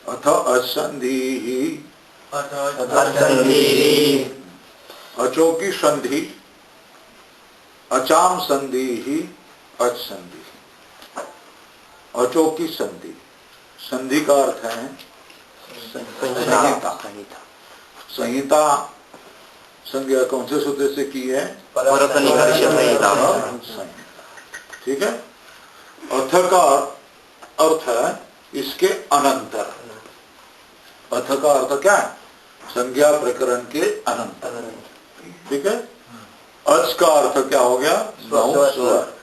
अथ असंधि, अचो की संधि, अचाम संधि ही अच संधि। अचो की संधि, संधि का अर्थ है संहिता। संहिता संज्ञा कौन से सूत्र से की है? संहिता। ठीक है। अथ का अर्थ है इसके अनंतर। अथ का अर्थ क्या है? संज्ञा प्रकरण के अनंतर। ठीक है। अच का अर्थ क्या हो गया? स्वर।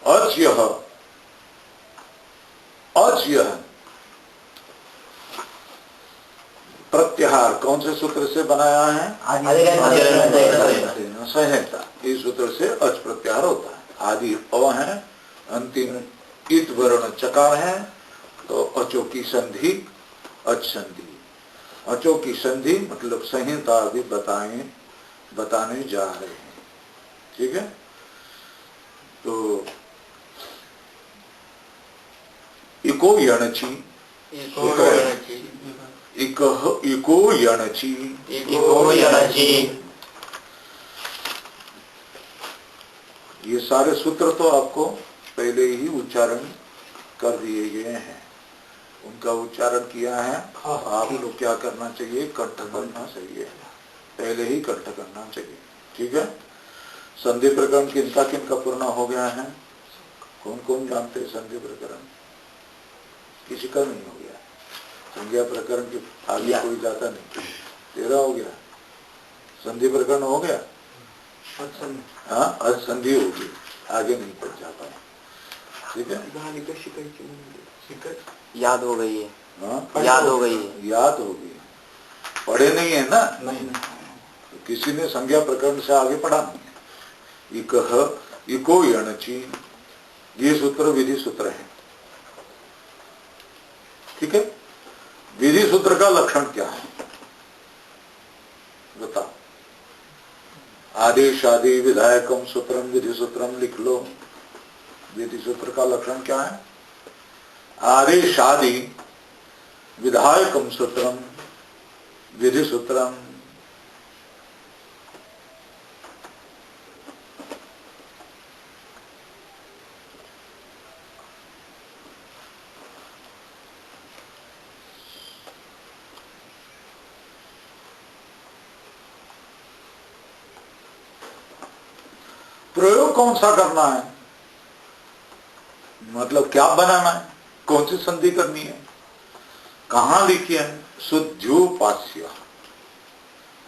अच यह, अच यह प्रत्याहार कौन से सूत्र से बनाया है? संहिता। इस सूत्र से अच प्रत्याहार होता है। आदि अ है, अंतिम इत वर्ण चकार है, तो अचो की संधि अच संधि। अचो की संधि मतलब संहिता भी बताने जा रहे हैं। ठीक है। तो इको यणची, इको यणची, ये सारे सूत्र तो आपको पहले ही उच्चारण कर दिए गए हैं। उनका उच्चारण किया है। आप लोग क्या करना चाहिए? कंठ करना चाहिए। पहले ही कंठ करना चाहिए। ठीक है। संधि प्रकरण किनका किनका पूर्ण हो गया है? कौन कौन जानते हैं संधि प्रकरण? किसी का नहीं हो गया। संज्ञा प्रकरण के आगे कोई जाता नहीं। तेरा हो गया। संधि प्रकरण हो गया। हाँ, आज संधि होगी, आगे नहीं पढ़ जाता है। ठीक है। याद हो गई है। हाँ, याद हो गई है। याद हो गई। पढ़े नहीं है ना? नहीं। तो किसी ने संज्ञा प्रकरण से आगे पढ़ा नहीं है। इको यणची, ये सूत्र विधि सूत्र है। ठीक है। विधि सूत्र का लक्षण क्या है बताओ? आदेश आदि विधायकम सूत्रम विधि सूत्रम लिख लो। विधि सूत्र का लक्षण क्या है? आदेश आदि विधायकम सूत्रम विधि सूत्रम। प्रयोग कौन सा करना है? मतलब क्या बनाना है? कौन सी संधि करनी है? कहां लिखी है? शुद्ध्युपास्य।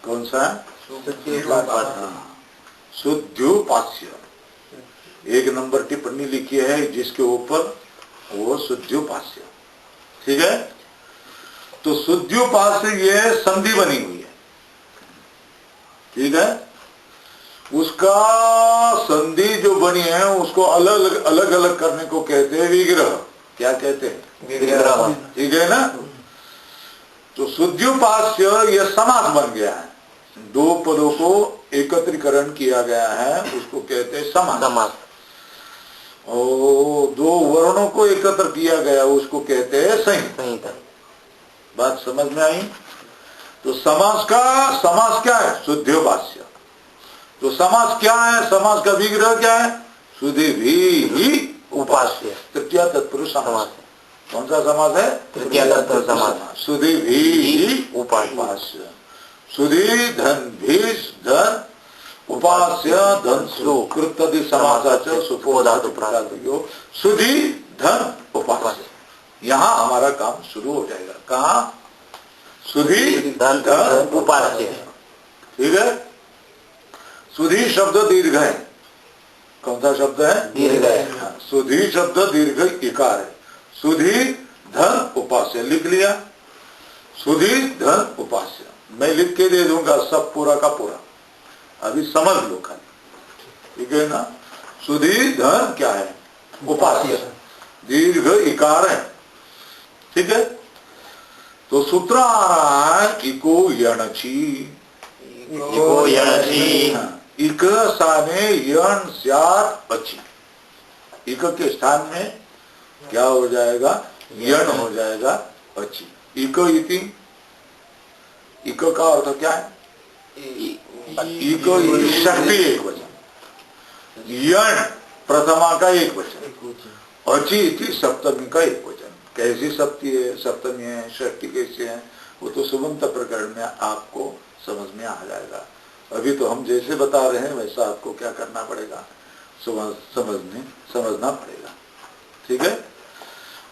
कौन सा है? शुद्ध्युपास्य। एक नंबर टिप्पणी लिखी है जिसके ऊपर वो शुद्ध्युपास्य। ठीक है। तो शुद्ध्युपास्य ये संधि बनी हुई है। ठीक है। उसका संधि जो बनी है उसको अलग अलग करने को कहते हैं विग्रह। क्या कहते हैं? विग्रह। ठीक है ना। तो शुद्ध्युपास्य यह समास बन गया है। दो पदों को एकत्रीकरण किया गया है, उसको कहते हैं समास। और दो वर्णों को एकत्र किया गया उसको कहते हैं संहिता। बात समझ में आई? तो समास क्या है? शुद्ध्युपास्य। तो समास क्या है? समास का विग्रह क्या है? सुधि भी उपास्य। तृतीया तत्पुरुष समास। कौन सा समास है? तृतीया तत्पुरुष समास। सुधि भी उपास्य। सुधि धन भी धन उपास्य धन सुकृतदि समासाच सुपोधातु प्रातिपदिको सुधि धन उपास्य। यहाँ हमारा काम शुरू हो जाएगा। कहाँ? सुधि धन उपास्य। ठीक है। सुधी शब्द दीर्घ है। कौन सा शब्द है? दीर्घ है। सुधी शब्द दीर्घ इकार है। सुधी धन उपास्य लिख लिया। सुधी धन उपास्य मैं लिख के दे दूंगा सब पूरा का पूरा। अभी समझ लो खाली। ठीक है ना। सुधी धन क्या है? उपास्य। दीर्घ इकार है। ठीक है। तो सूत्र आ रहा है इको यणची। इको यणची। इक साने यण स्यात् अचि। इक के स्थान में क्या हो जाएगा? यण हो जाएगा। अच्छी। इको इति, इको का अर्थ क्या है? इको शक्ति एक वचन, यण प्रथमा का एक वचन, अची इति सप्तमी का एक वचन। कैसी सप्ती है, सप्तमी है, षष्ठी कैसी है, वो तो सुबंत प्रकरण में आपको समझ में आ जाएगा। अभी तो हम जैसे बता रहे हैं वैसा आपको क्या करना पड़ेगा, समझना पड़ेगा। ठीक है,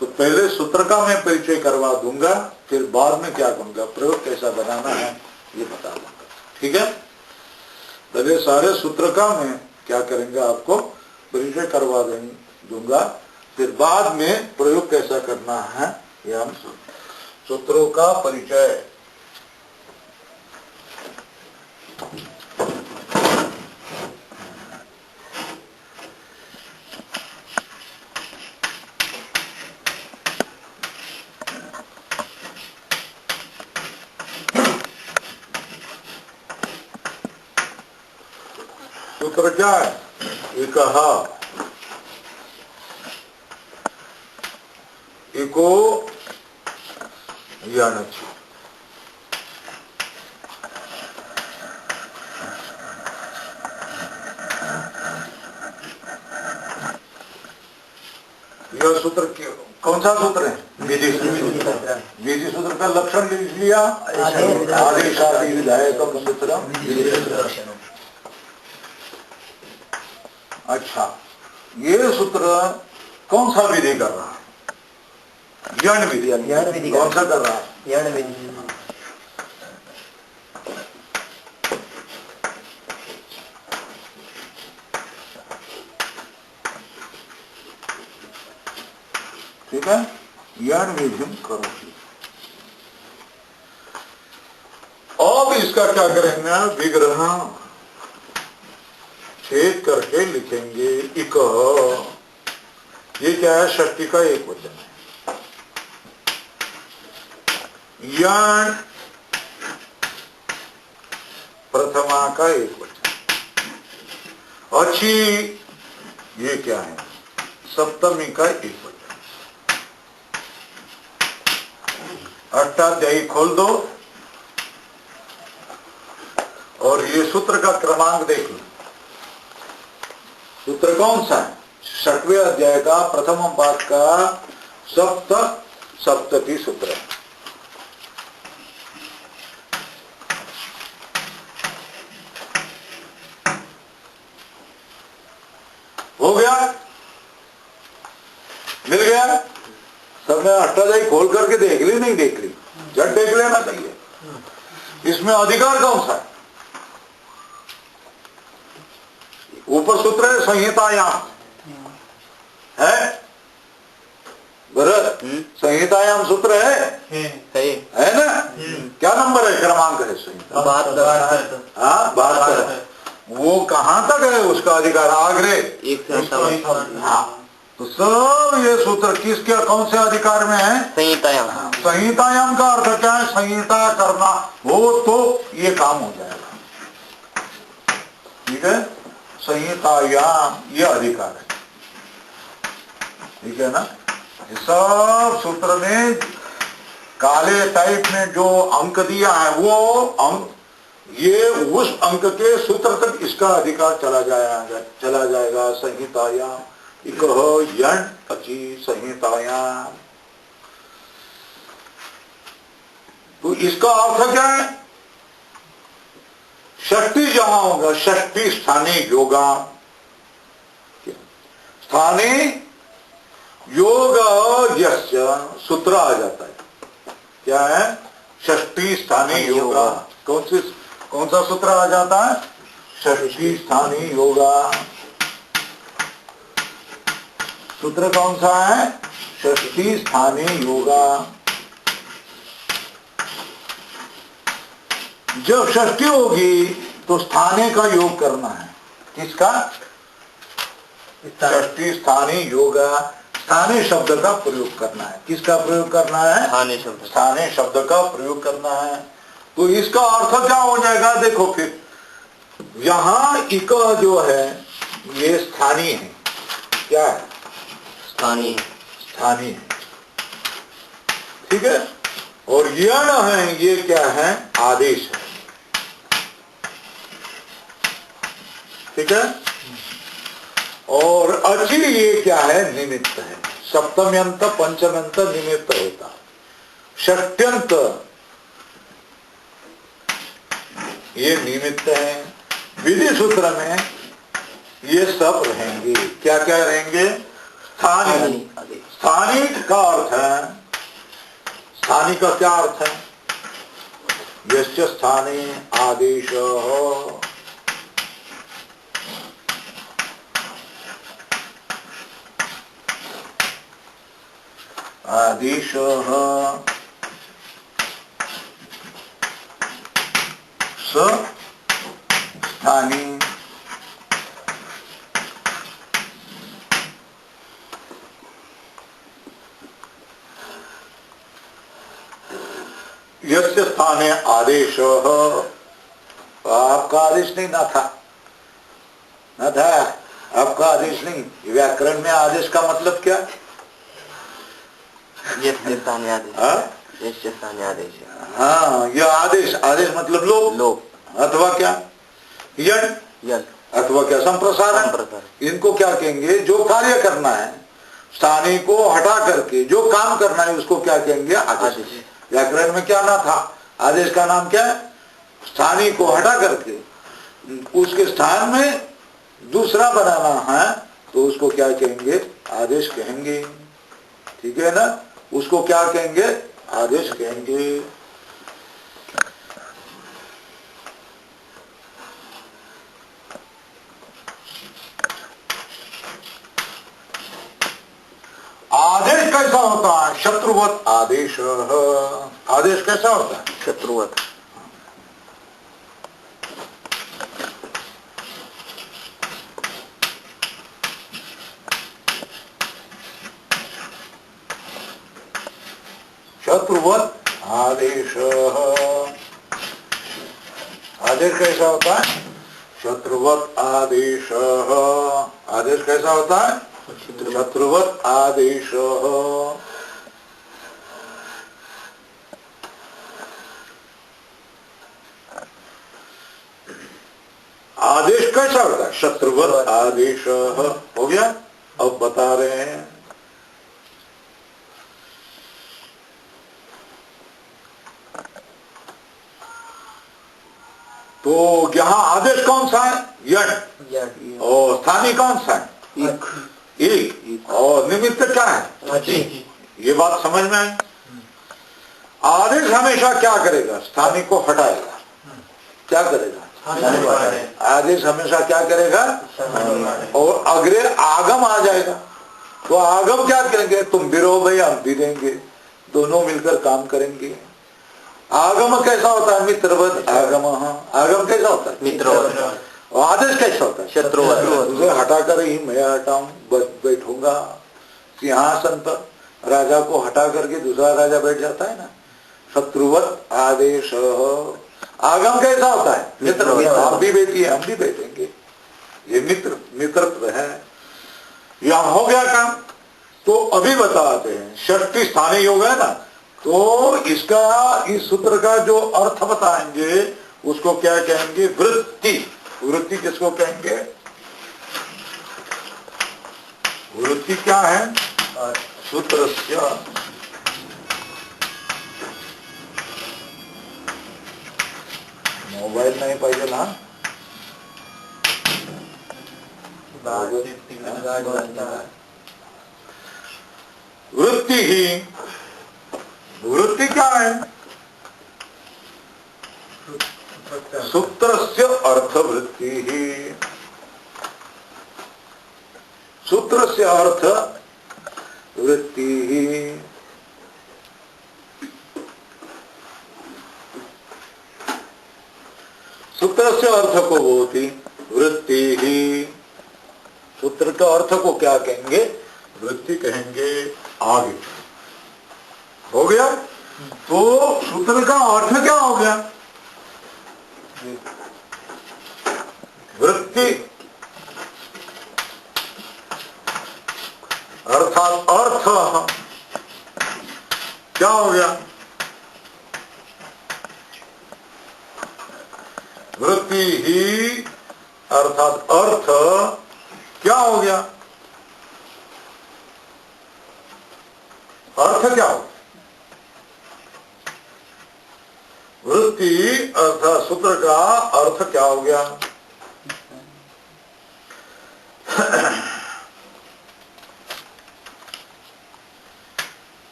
तो पहले सूत्र का मैं परिचय करवा दूंगा, फिर बाद में क्या करूंगा, प्रयोग कैसा बनाना है ये बता दूंगा। ठीक है, पहले सारे सूत्र का मैं क्या करेंगे, आपको परिचय करवा दूंगा, फिर बाद में प्रयोग कैसा करना है ये हम सूत्रों का परिचय। सूत्र क्या है? एकहा इको यणचि। यह सूत्र कौन सा सूत्र है? विधि सूत्र। विधि सूत्र का लक्षण लिख लिया, आदेशादि विधायकम सूत्रम। अच्छा, ये सूत्र कौन सा विधि कर रहा है? यण विधि। कौन सा कर रहा है? यण विधि। ठीक है, यण विधि करो। अब इसका क्या करेंगे, विग्रह छेद करके लिखेंगे। इक, ये क्या है? षष्ठी का एक वचन है। यण प्रथमा का एक वचन। अच्छी, ये क्या है? सप्तमी का एक वचन। अष्टाध्यायी खोल दो और ये सूत्र का क्रमांक देख लो। सूत्र कौन सा है? 6वें अध्याय का प्रथम पाद का सप्तति सूत्र है। हो गया, मिल गया सब। में अष्टाध्यायी खोल करके देख ली, नहीं देख ली, झट देख लेना चाहिए। इसमें अधिकार कौन सा है? ऊपर सूत्र है संहितायाम है, भरत संहितायाम सूत्र है ना? क्या नंबर है, क्रमांक है संहिता? 72। हाँ 72। वो कहां तक है उसका अधिकार? आग्रे 157। हाँ, तो सब ये सूत्र किसके कौन से अधिकार में है? संहितायाम। संहितायाम का अर्थ क्या है? संहिता करना हो तो ये काम हो जाएगा। ठीक है, संहितायाम ये अधिकार है। ठीक है ना? ये सब सूत्र में काले टाइप में जो अंक दिया है वो अंक, ये उस अंक के सूत्र तक इसका अधिकार चला जाएगा। संहितायाम इको यण अचि संहितायाम। तो इसका अर्थ क्या है? षष्ठी जहां होगा, षष्ठी स्थानीय योगा, स्थानीय योग यस्य सूत्र आ जाता है। क्या है? षष्ठी स्थानीय योगा। कौन सा सूत्र आ जाता है? षष्ठी स्थानीय योगा। सूत्र कौन सा है? षष्ठी स्थानीय योगा। जब षष्ठी होगी तो स्थानीय का योग करना है। किसका? षष्ठी स्थानीय योगा। स्थानीय शब्द का प्रयोग करना है। किसका प्रयोग करना है? स्थानीय शब्द का प्रयोग करना है। तो इसका अर्थ क्या हो जाएगा? देखो फिर यहां इक जो है ये स्थानीय है। क्या है? स्थानीय। स्थानीय है। ठीक है। और यण है, ये क्या है? आदेश है, ठीक है। और अचि ये क्या है? निमित्त है। सप्तम्यंत पंचम्यंत निमित्त होता है। षष्ट्यंत ये निमित्त है। विधि सूत्र में ये सब रहेंगे। क्या क्या रहेंगे? स्थानीय। स्थानीय का अर्थ है, स्थानीय का क्या अर्थ है? यस्य स्थाने आदेश आदेश स्थानीय यस्य स्थाने आदेश। आपका आदेश नहीं ना था, न था आपका आदेश नहीं। व्याकरण में आदेश का मतलब क्या? यस्य स्थाने आदेश। यस्य स्थाने आदेश। हाँ, यह आदेश, आदेश मतलब लोप, अथवा क्या? यण, अथवा क्या? संप्रसारण। इनको क्या कहेंगे? जो कार्य करना है, स्थानीय को हटा करके जो काम करना है उसको क्या कहेंगे? आदेश। व्याकरण में क्या ना था? आदेश का नाम क्या है? स्थानीय को हटा करके उसके स्थान में दूसरा बनाना है तो उसको क्या कहेंगे? आदेश कहेंगे, ठीक है ना। उसको क्या कहेंगे? आदेश कहेंगे। आदेश कैसा होता है? शत्रुवत आदेश। आदेश कैसा होता है? शत्रुवत। शत्रुवत आदेश। आदेश कैसा होता है? शत्रुवत आदेश। आदेश कैसा होता है? शत्रुवत आदेश। आदेश कैसा होता है? शत्रुवत आदेश। हो गया। अब बता रहे हैं, तो यहां आदेश कौन सा है? यण। और स्थानीय कौन सा है? एक। और निमित्त क्या है? ये बात समझ में आई। आदेश हमेशा क्या करेगा? स्थानीय को हटाएगा। क्या करेगा? आदेश हमेशा क्या करेगा? और अग्रे आगम आ जाएगा तो आगम क्या करेंगे? तुम भी रहो भाई, हम भी देंगे, दोनों मिलकर काम करेंगे। आगम कैसा होता है? मित्रवत आगम। आगम कैसा होता है? मित्रवत। और आदेश कैसा होता है? शत्रुवत। उसे हटाकर ही मैं हटाऊं, बैठूंगा सिंहासन पर। राजा को हटा करके दूसरा राजा बैठ जाता है ना। शत्रुवत आदेश। आगम कैसा होता है? मित्र। आप भी बैठिए, हम भी बैठेंगे, ये मित्रत्व है। यहां हो गया काम। तो अभी बताते हैं, षष्ठी स्थानीय हो गया ना, तो इसका, इस सूत्र का जो अर्थ बताएंगे उसको क्या कहेंगे? वृत्ति। वृत्ति किसको कहेंगे? वृत्ति क्या है? सूत्रस्य मोबाईल नाही पाहिजे ना। वृत्ति ही, वृत्ति क्या है? सूत्रस्य अर्थवृत्ति ही। सूत्रस्य अर्थ वृत्ति ही। सूत्रस्य अर्थ को होती वृत्ति ही। सूत्र का अर्थ को क्या कहेंगे? वृत्ति कहेंगे। आगे हो गया। तो सूत्र का अर्थ क्या हो गया? वृत्ति अर्थात अर्थ क्या हो गया? ही अर्थात अर्थ क्या हो गया? अर्थ क्या हो? वृत्ति अर्थात सूत्र का अर्थ क्या हो गया?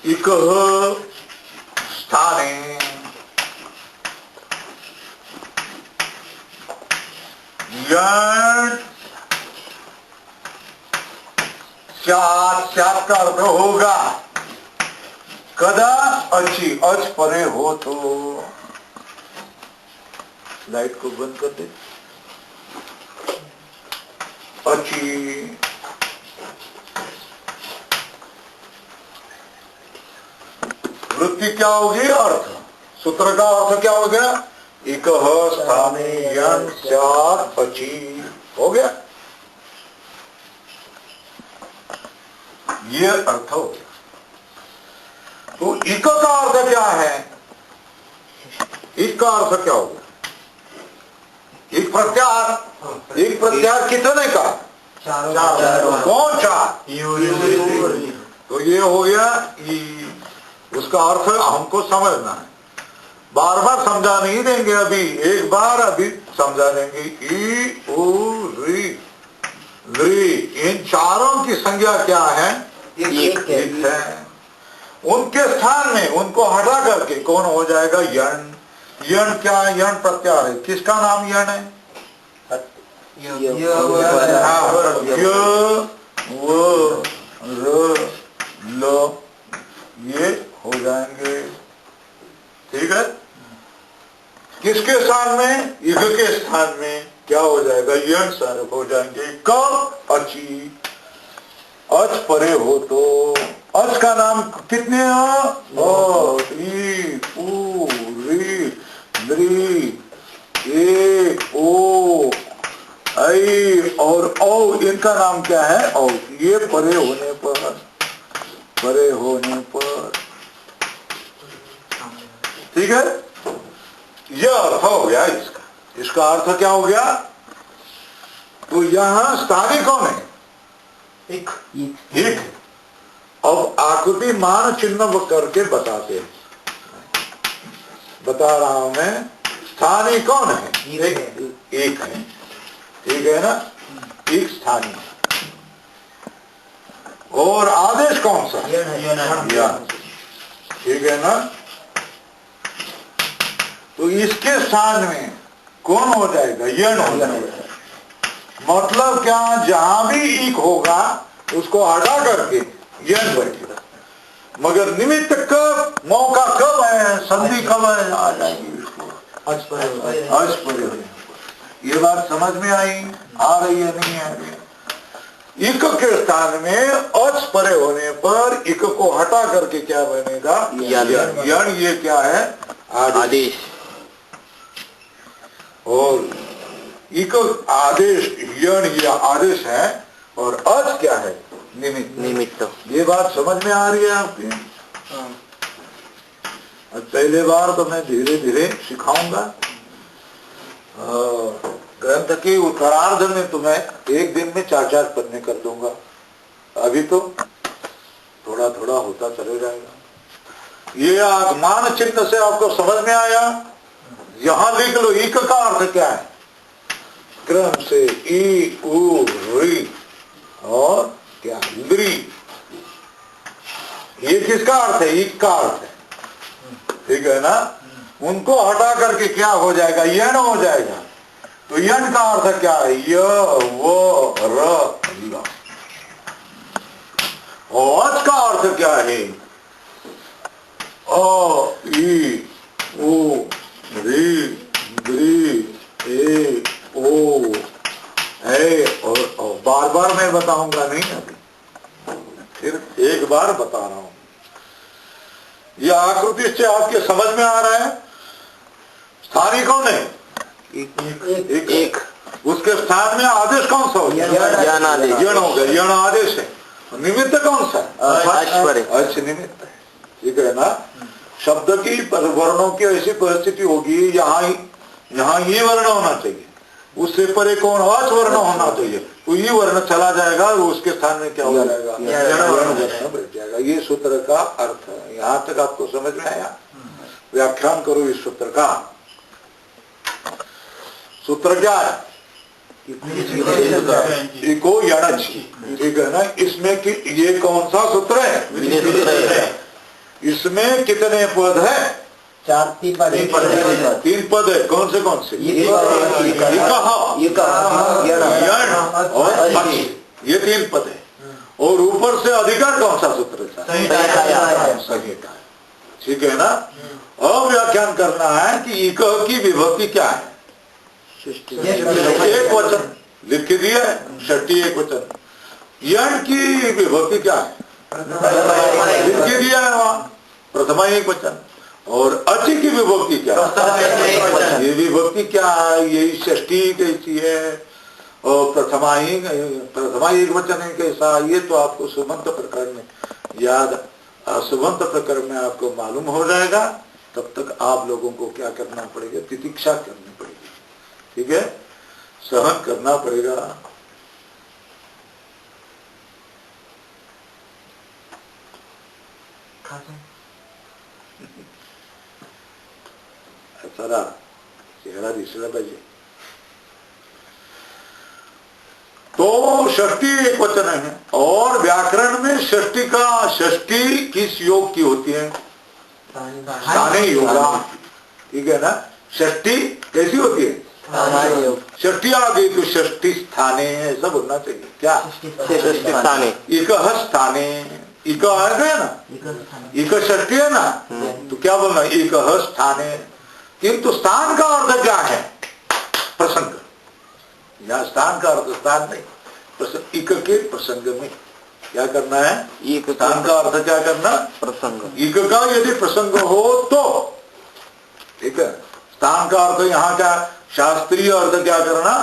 इक स्थाने यण सात का अर्थ होगा कदा अच्छी अच परे हो तो। लाइट को बंद कर दे। अच्छी वृत्ति क्या होगी? अर्थ। सूत्र का अर्थ क्या हो गया? एक स्थाने यन स्यात् अच्छी हो गया, ये अर्थ हो गया। तो इक का अर्थ क्या है? इक का अर्थ क्या होगा? एक प्रत्याहार। एक प्रत्याहार कितने का? कौन? चार। तो ये हो गया ई। उसका अर्थ हमको समझना है, बार बार समझा नहीं देंगे, अभी एक बार अभी समझा देंगे। ई उ री ली, इन चारों की संज्ञा क्या है? एक है। उनके स्थान में उनको हटा करके कौन हो जाएगा? यण। यण क्या? यण प्रत्याहार है। किसका नाम यण है? य व र ल, ये हो जाएंगे। ठीक है। किसके स्थान में? इग के स्थान में क्या हो जाएगा? यण सारक हो जाएंगे। कब? अची। अच परे हो तो। अच का नाम कितने हैं? ई उ री ली ए ओ ऐ और औ, इनका नाम क्या है? औ। ये परे होने पर, परे होने पर, ठीक है। यह अर्थ हो गया इसका। इसका अर्थ क्या हो गया? तो यहां स्थानीय कौन है? एक। एक। अब आकृति मान चिन्ह करके बताते हैं। बता रहा हूं मैं, स्थानीय कौन है? एक है। ठीक है ना? एक स्थानीय। और आदेश कौन सा? यण। ठीक है ना? तो इसके स्थान में कौन हो जाएगा? यण हो जाएगा। मतलब क्या? जहां भी एक होगा उसको हटा करके यण बैठेगा। मगर निमित्त कब, मौका कब है, संधि कब है? आ जाएगी इसको अस्परे। ये बात समझ में आई? आ रही है? नहीं आ रही है? इक के स्थान में अच परे होने पर इक को हटा करके क्या बनेगा? यण। ये क्या है? आदेश। और इक आदेश, यण ये आदेश है, और अच क्या है? निमित्त। निमित्त। ये बात समझ में आ रही है आपकी? पहले बार तो मैं धीरे धीरे सिखाऊंगा। ग्रंथ के उत्तरार्ध में तुम्हें एक दिन में 4-4 पन्ने कर दूंगा। अभी तो थोड़ा थोड़ा होता चले जाएगा। ये आगमान चिन्ह से आपको समझ में आया? यहां लिख लो, इक का अर्थ क्या है? क्रम से ई उ री और क्या? ली। ये किसका अर्थ है? इक का अर्थ है। ठीक है ना? उनको हटा करके क्या हो जाएगा? यण हो जाएगा। तो यण का अर्थ क्या है? य व र ल। और अच का अर्थ क्या है? अ ई उ री ली ए ओ है। और बार बार मैं बताऊंगा नहीं, अभी फिर एक बार बता रहा हूं। यह आकृति से आपके समझ में आ रहा है? स्थानीय कौन है? एक। उसके स्थान में आदेश कौन सा हो गया? यण हो गया। यण आदेश है। निमित्त कौन सा? अच निमित्त है। ठीक है ना? शब्द की वर्णों की ऐसी परिस्थिति होगी, यहाँ यहाँ ये वर्ण होना चाहिए, उससे परे कौन अच वर्ण होना चाहिए, तो ये वर्ण चला जाएगा और उसके स्थान में क्या हो जाएगा, वर्ण बैठ जाएगा। ये सूत्र का अर्थ है। यहाँ तक आपको समझ में आया? व्याख्यान करो इस सूत्र का। सूत्र क्या है? इको यणच, ठीक है ना। इसमें कि ये कौन सा सूत्र है? इसमें कितने पद है? तीन पद है। कौन से कौन से? और ये 3 पद है। और ऊपर से अधिकार कौन सा सूत्र था? संहिता। ठीक है ना। अब व्याख्यान करना है कि इक की विभक्ति क्या है। एक वचन लिख के दिया है, षष्ठी एक वचन। यण की विभक्ति क्या है? लिख के दिया है वहां, प्रथमा एक वचन। और अचि की विभक्ति क्या है? ये विभक्ति क्या है? यही षष्ठी कैसी है और प्रथमा एक वचन है कैसा? ये तो आपको सुबंत प्रकरण में याद, सुबंत प्रकरण में आपको मालूम हो जाएगा। तब तक आप लोगों को क्या करना पड़ेगा? तितिक्षा करनी पड़ेगी। ठीक है, सहन करना पड़ेगा। चला चेहरा दिसला पाहिजे। तो षष्ठी एक वचन है और व्याकरण में षष्ठी किस योग की होती है? स्थाने योगा। ठीक है ना। षष्ठी कैसी होती है? षष्ठी आ गई तो षष्ठी स्थाने ऐसा बोलना चाहिए। क्या? स्थाने। इकह स्थाने, इक आ गया ना, इक षष्ठी है ना, तो क्या बोलना? इकह स्थाने। किंतु स्थान का अर्थ क्या है? प्रसंग। यहाँ स्थान का अर्थ स्थान नहीं, प्रसंग। इक के प्रसंग में क्या करना है? स्थान का अर्थ क्या करना? प्रसंग। इक का यदि प्रसंग हो तो, ठीक है। स्थान का अर्थ यहाँ क्या? शास्त्रीय अर्थ क्या करना?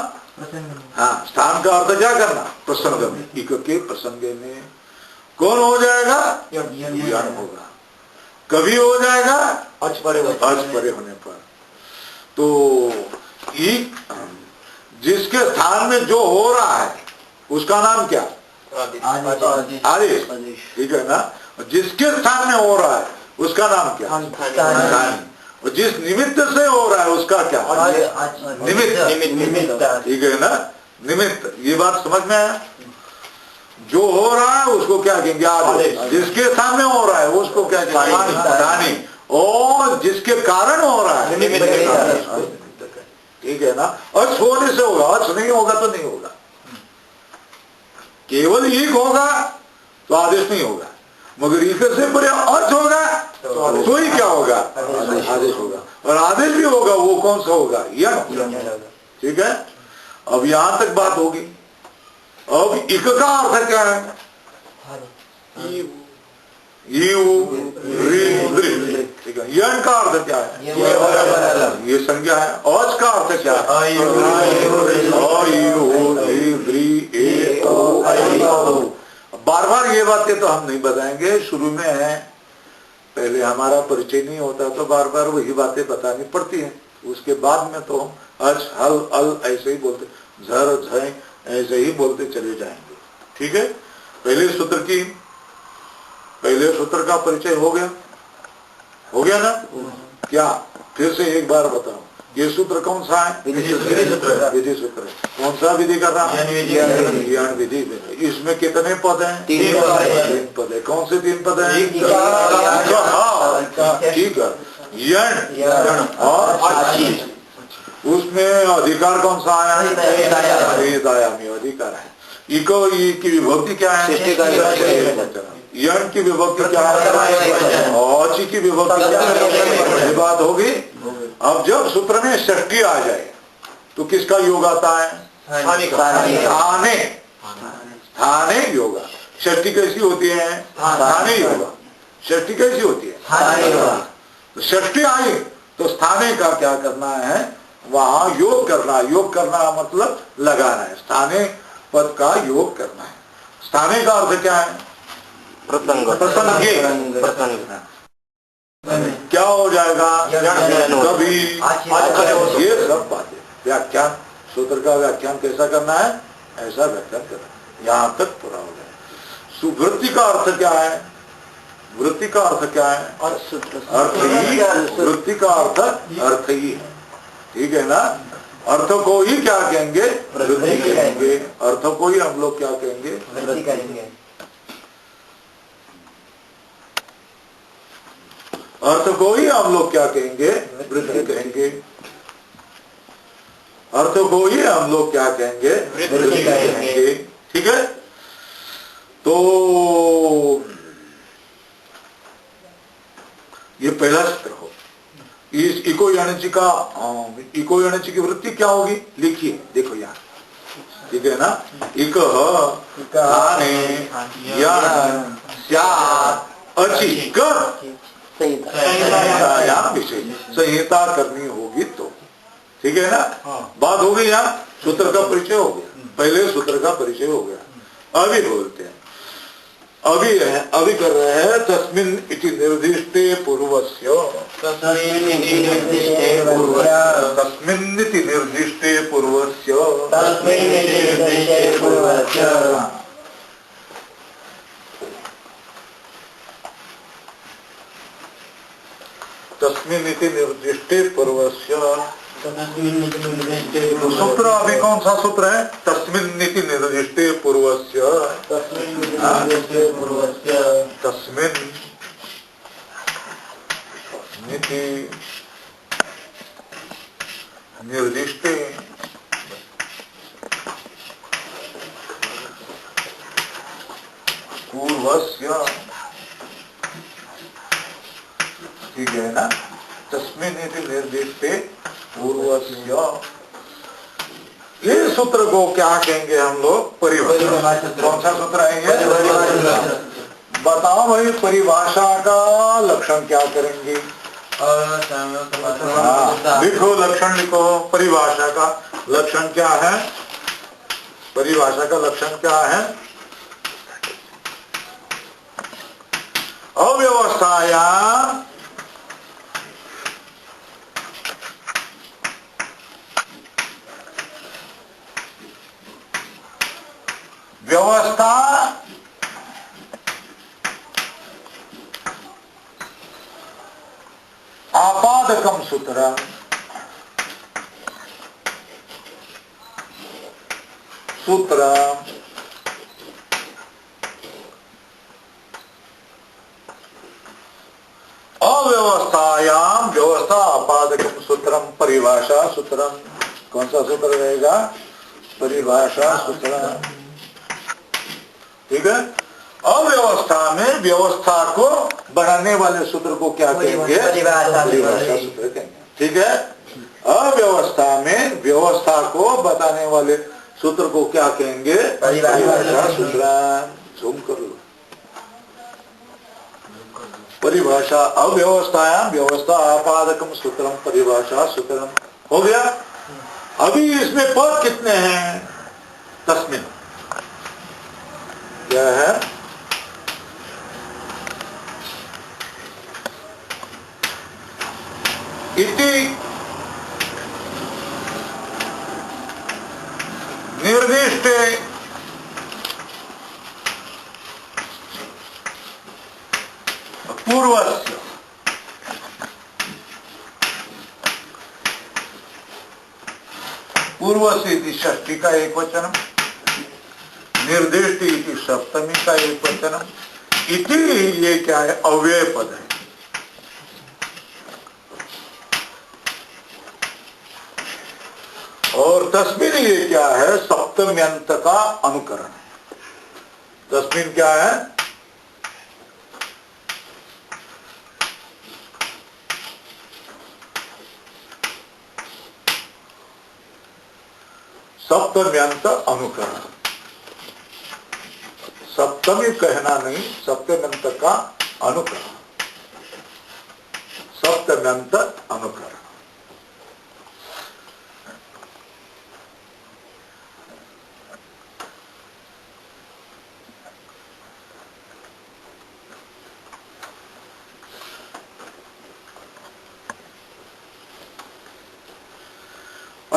हाँ, स्थान का अर्थ क्या करना? प्रसंग में। इक के प्रसंग में कौन हो जाएगा? यण होगा। कभी हो जाएगा? अच परे होने पर। तो जिसके स्थान में जो हो रहा है उसका नाम क्या? आदेश। ठीक है ना। जिसके स्थान में हो रहा है उसका नाम क्या? स्थानी। और जिस निमित्त से हो रहा है उसका क्या? निमित्त। ठीक है ना। निमित्त। ये बात समझ में आया? जो हो रहा है उसको क्या कहेंगे? आदेश। जिसके स्थान में हो रहा है उसको क्या कहेंगे? स्थानी। और जिसके कारण हो रहा है निमित्त। ठीक है ना। अच होने से होगा, अच नहीं होगा तो नहीं होगा। केवल एक होगा तो आदेश नहीं होगा, मगर एक से परे अर्थ होगा तो ही क्या होगा? आदेश होगा। और आदेश भी होगा, वो कौन सा होगा? यण। ठीक है। अब यहां तक बात होगी। अब इक का अर्थ क्या है? ठीक है। यण का अर्थ क्या है? ये संज्ञा है। औच का अर्थ क्या है? बार बार ये बातें तो हम नहीं बताएंगे, शुरू में है, पहले हमारा परिचय नहीं होता तो बार बार वही बातें बतानी पड़ती है। उसके बाद में तो हम अच हल अल ऐसे ही बोलते, झर झय ऐसे ही बोलते चले जाएंगे। ठीक है। पहले सूत्र का परिचय हो गया ना? क्या? फिर से एक बार बताओ, ये सूत्र कौन सा है? विधि सूत्र। कौन सा विधि कर रहा है? यण विधि। इसमें कितने पद हैं? 3 पद है। कौन से 3 पद हैं? ठीक है। यण और उसमें अधिकार कौन सा आया है? वेदायामी अधिकार है। इको की विभक्ति क्या है? यण की विभक्ति क्या है? औची की विभक्ति क्या है? ये बात होगी। अब जब सूत्र में षष्ठी आ जाए तो किसका योग आता है? स्थाने योगा। षष्ठी कैसी होती है? स्थाने योगा। षष्ठी कैसी होती है? तो षष्ठी आई तो स्थाने का क्या करना है? वहां योग करना। योग करना मतलब लगाना है। स्थाने पद का योग करना है। स्थाने का अर्थ क्या है? प्रसंग। प्रसंग। क्या हो जाएगा, कभी, ये सब बातें। व्याख्यान, सूत्र का व्याख्यान कैसा करना है, ऐसा व्याख्यान करना है, यहां तक पूरा हो जाए। सुवृत्ति का अर्थ क्या है, वृत्ति का अर्थ क्या है, अर्थ ही, वृत्ति का अर्थ ही है, ठीक है ना। अर्थ को ही क्या कहेंगे, वृत्ति कहेंगे। अर्थ को ही हम लोग क्या कहेंगे, वृत्ति कहेंगे। अर्थ को ही हम लोग क्या कहेंगे, वृत्ति कहेंगे। अर्थ को ही हम लोग क्या कहेंगे, वृत्ति कहेंगे, ठीक है। तो ये पहला सूत्र हो। इस इको यानिची का, इको यानिची की वृत्ति क्या होगी, लिखिए, देखो यहाँ, ठीक है ना। इक अचि विषय संहिता करनी होगी तो, ठीक है ना। बात हो गई, यहाँ सूत्र का परिचय हो गया, पहले सूत्र का परिचय हो गया। अभी बोलते हैं, अभी कर रहे हैं तस्मिन् इति निर्दिष्टे पूर्वस्य, तस्मिन् इति निर्दिष्टे पूर्वस्य, तस्मिन् इति निर्दिष्टे पूर्वस्य। सूत्र अभी कौन सा सूत्र है, तस्मिन् इति निर्दिष्टे पूर्वस्य, तस्मिन् इति निर्दिष्टे पूर्वस्य, ठीक है ना। तस्मिन् इति निर्दिष्टे पूर्वस्य, ये सूत्र को क्या कहेंगे हम लोग, परिभाषा। कौन सा सूत्र है ये, बताओ भाई, परिभाषा का लक्षण क्या करेंगे। लिखो, लक्षण लिखो। परिभाषा का लक्षण क्या है, परिभाषा का लक्षण क्या है, अव्यवस्थाया व्यवस्था आपादकम सूत्रम, सूत्रम अव्यवस्थायाम व्यवस्था आपादकम सूत्रम परिभाषा सूत्रम। कौन सा सूत्र रहेगा, परिभाषा सूत्रम, ठीक है। अव्यवस्था में व्यवस्था को बढ़ाने वाले सूत्र को क्या कहेंगे, परिभाषा सूत्र कहेंगे, ठीक है। अव्यवस्था में व्यवस्था को बताने वाले सूत्र को क्या कहेंगे, परिभाषा सूत्र। झूम कर लो, परिभाषा अव्यवस्थायाम व्यवस्था आपादकम सूत्रम परिभाषा सूत्रम, हो गया। अभी इसमें पद कितने हैं, तस्मिन क्या है, इति निर्दिष्टे पूर्वस्य, पूर्वस्य इति षष्ठी का एक वचन, निर्दिष्टि इति सप्तमी का एक वचन, इति ये क्या है, अव्यय पद है। और तस्मिन ये क्या है, सप्तम्यंत का अनुकरण है। तस्मिन क्या है, सप्तम्यंत अनुकरण। सप्तमी कहना नहीं, सप्तम्यंत का अनुकरण, सप्तम्यंत अनुकरण।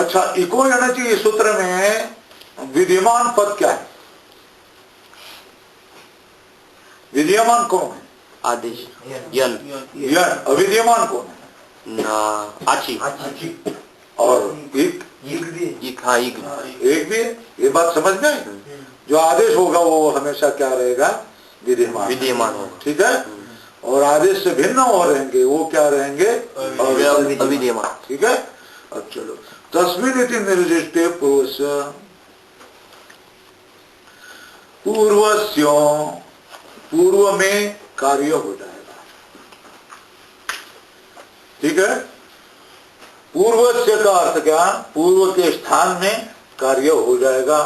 अच्छा, इको एनर्जी इस सूत्र में विद्यमान पद क्या है? विद्यमान कौन है? आदेश यन। यन। अविद्यमान कौन है? आची। और एक भी है। ये बात समझ गए? जो आदेश होगा वो हमेशा क्या रहेगा? विद्यमान होगा। ठीक है। और आदेश से भिन्न हो रहेंगे वो क्या रहेंगे? अविद्यमान। ठीक है। अब चलो, तस्मिन् इति निर्दिष्टे पूर्वस्य, पूर्व में कार्य हो जाएगा। ठीक है। पूर्वस्य का अर्थ क्या? पूर्व के स्थान में कार्य हो जाएगा।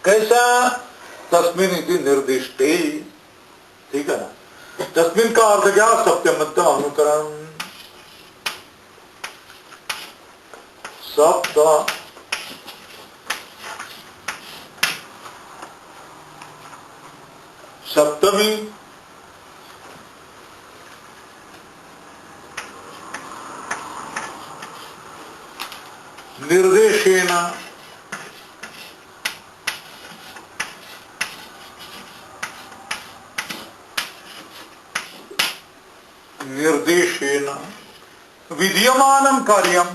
कैसा? तस्मिन् इति निर्दिष्टे। ठीक है ना। तस्मिन् का अर्थ क्या? सप्तमत्व अनुकरण। सप्त सप्तमी निर्देशेन विद्यमानं कार्यम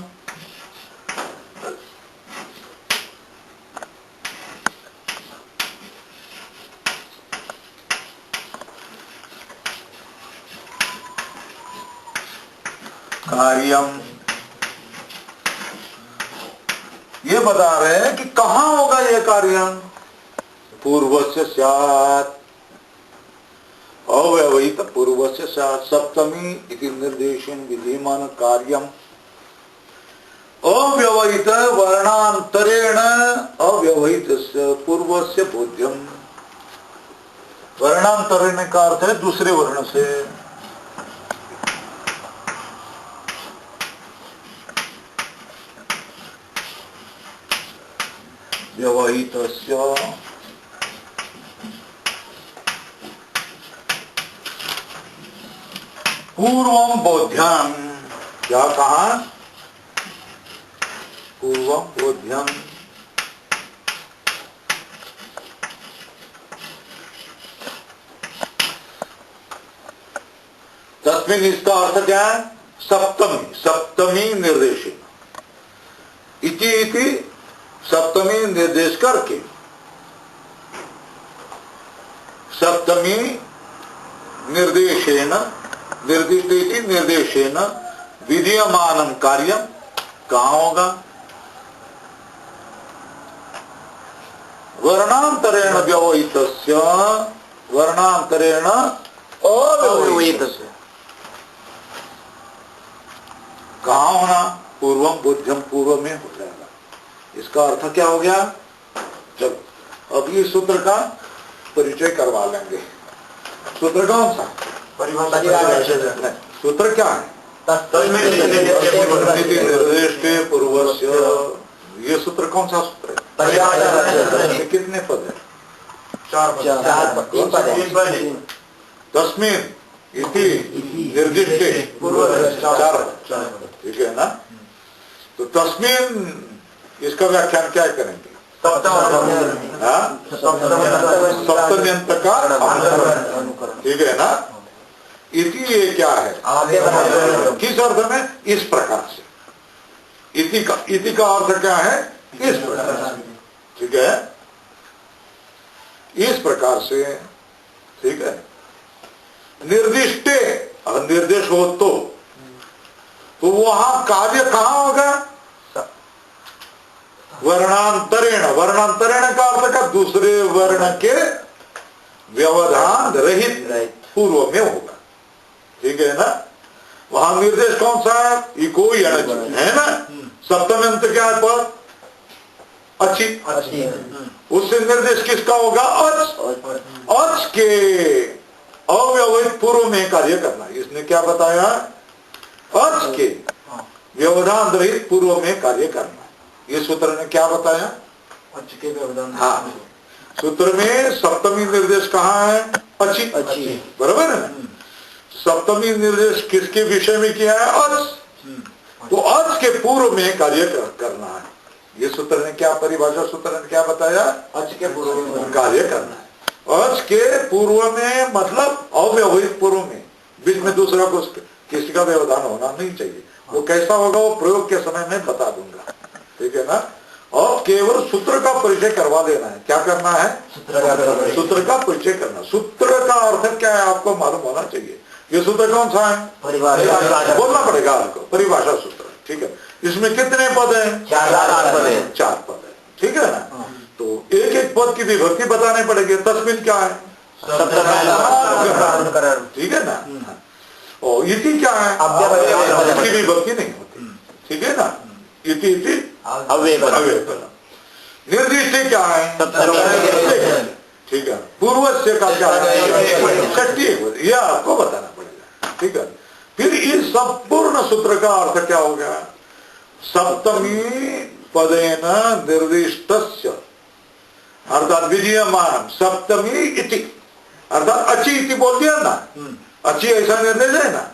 ये बता रहे हैं कि कहां होगा ये कार्य? पूर्वस्य स्यात् अव्यवहित पूर्वस्य स्यात् सप्तमी इति निर्देशन विद्यमान कार्यम अव्यवहित वर्णांतरेण अव्यवहित पूर्वस्य बोध्यम। वर्णांतरेण का अर्थ है दूसरे वर्ण से। व्यवहितस्य पूर्वं बोध्यम। क्या कहा? पूर्वं बोध्यम। तस्मिन् इसका अर्थ क्या है? सप्तमी निर्देशन। इति सप्तमी निर्देश करके, सप्तमी निर्देशेन निर्देशेन विद्यमानं कार्यम कहाँ होगा? वर्णांतरेण व्यवहितस्य वर्णांतरेण अव्यवहितस्य। कहाँ होना? पूर्वम बुद्धम, पूर्व में हो जाएगा। इसका अर्थ क्या हो गया? चलो अब ये सूत्र का परिचय करवा लेंगे। सूत्र कौन सा? सूत्र क्या है? निर्दिष्टे पूर्वस्य। ये सूत्र कौन सा सूत्र है? कितने पद है? 4 पद। तस्मिन् इति निर्दिष्टे पूर्वस्य 4 पद। ठीक है ना। तो तस्मिन् इसका व्याख्यान क्या करेंगे? सप्तम्यंत का अनुकरण। ठीक है ना। इति ये क्या है? किस अर्थ में? इस प्रकार से। इति का अर्थ क्या है? इस प्रकार से। ठीक है। इस प्रकार से। ठीक है। निर्दिष्टे निर्देश हो तो वहां कार्य कहां होगा? वर्णांतरेण। वर्णांतरेण का अर्थ का दूसरे वर्ण के व्यवधान रहित पूर्व में होगा। ठीक है ना। वहां निर्देश कौन सा है? इको एनर्जी है ना। सप्तम्यंत क्या है पद? अच्छी। उससे निर्देश किसका होगा? अच के अव्यवहित पूर्व में कार्य करना। इसने क्या बताया? अच के व्यवधान रहित पूर्व में कार्य करना। ये सूत्र ने क्या बताया? अच के व्यवधान। हाँ, सूत्र में सप्तमी निर्देश कहाँ है? अच्छी। बराबर है ना। सप्तमी निर्देश किसके विषय में किया है? अच। तो अच के पूर्व में कार्य करना है। ये सूत्र ने क्या परिभाषा, सूत्र ने क्या बताया? अच के पूर्व में कार्य करना है। अच के पूर्व में मतलब अव्यवहित पूर्व में, बीच में दूसरा को किसी का व्यवधान होना नहीं चाहिए। वो कैसा होगा वो प्रयोग के समय में बता दूंगा, ठीक है ना। और केवल सूत्र का परिचय करवा देना है। क्या करना है? सूत्र का परिचय करना। सूत्र का अर्थ क्या है आपको मालूम होना चाहिए। ये सूत्र कौन सा है? परिभाषा। बोलना पड़ेगा आपको, परिभाषा सूत्र, ठीक है। इसमें कितने पद हैं? 4 पद है। 4 पद है, ठीक है ना। तो एक एक पद की विभक्ति बताने पड़ेगी। तस्मिन क्या है? ठीक है ना। और इति क्या है? इसकी विभक्ति नहीं होती, ठीक है ना। इति अव्यय पद। निर्दिष्ट क्या है? ठीक है। पूर्वस्य का क्या है? षष्ठी। यह आपको बताना पड़ेगा, ठीक है। फिर इस संपूर्ण सूत्र का अर्थ क्या हो गया? सप्तमी पदेन निर्दिष्टस्य अर्थात विधीयमान सप्तमी इति, अर्थात अचि इति बोल दिया ना। अचि ऐसा निर्देश है ना।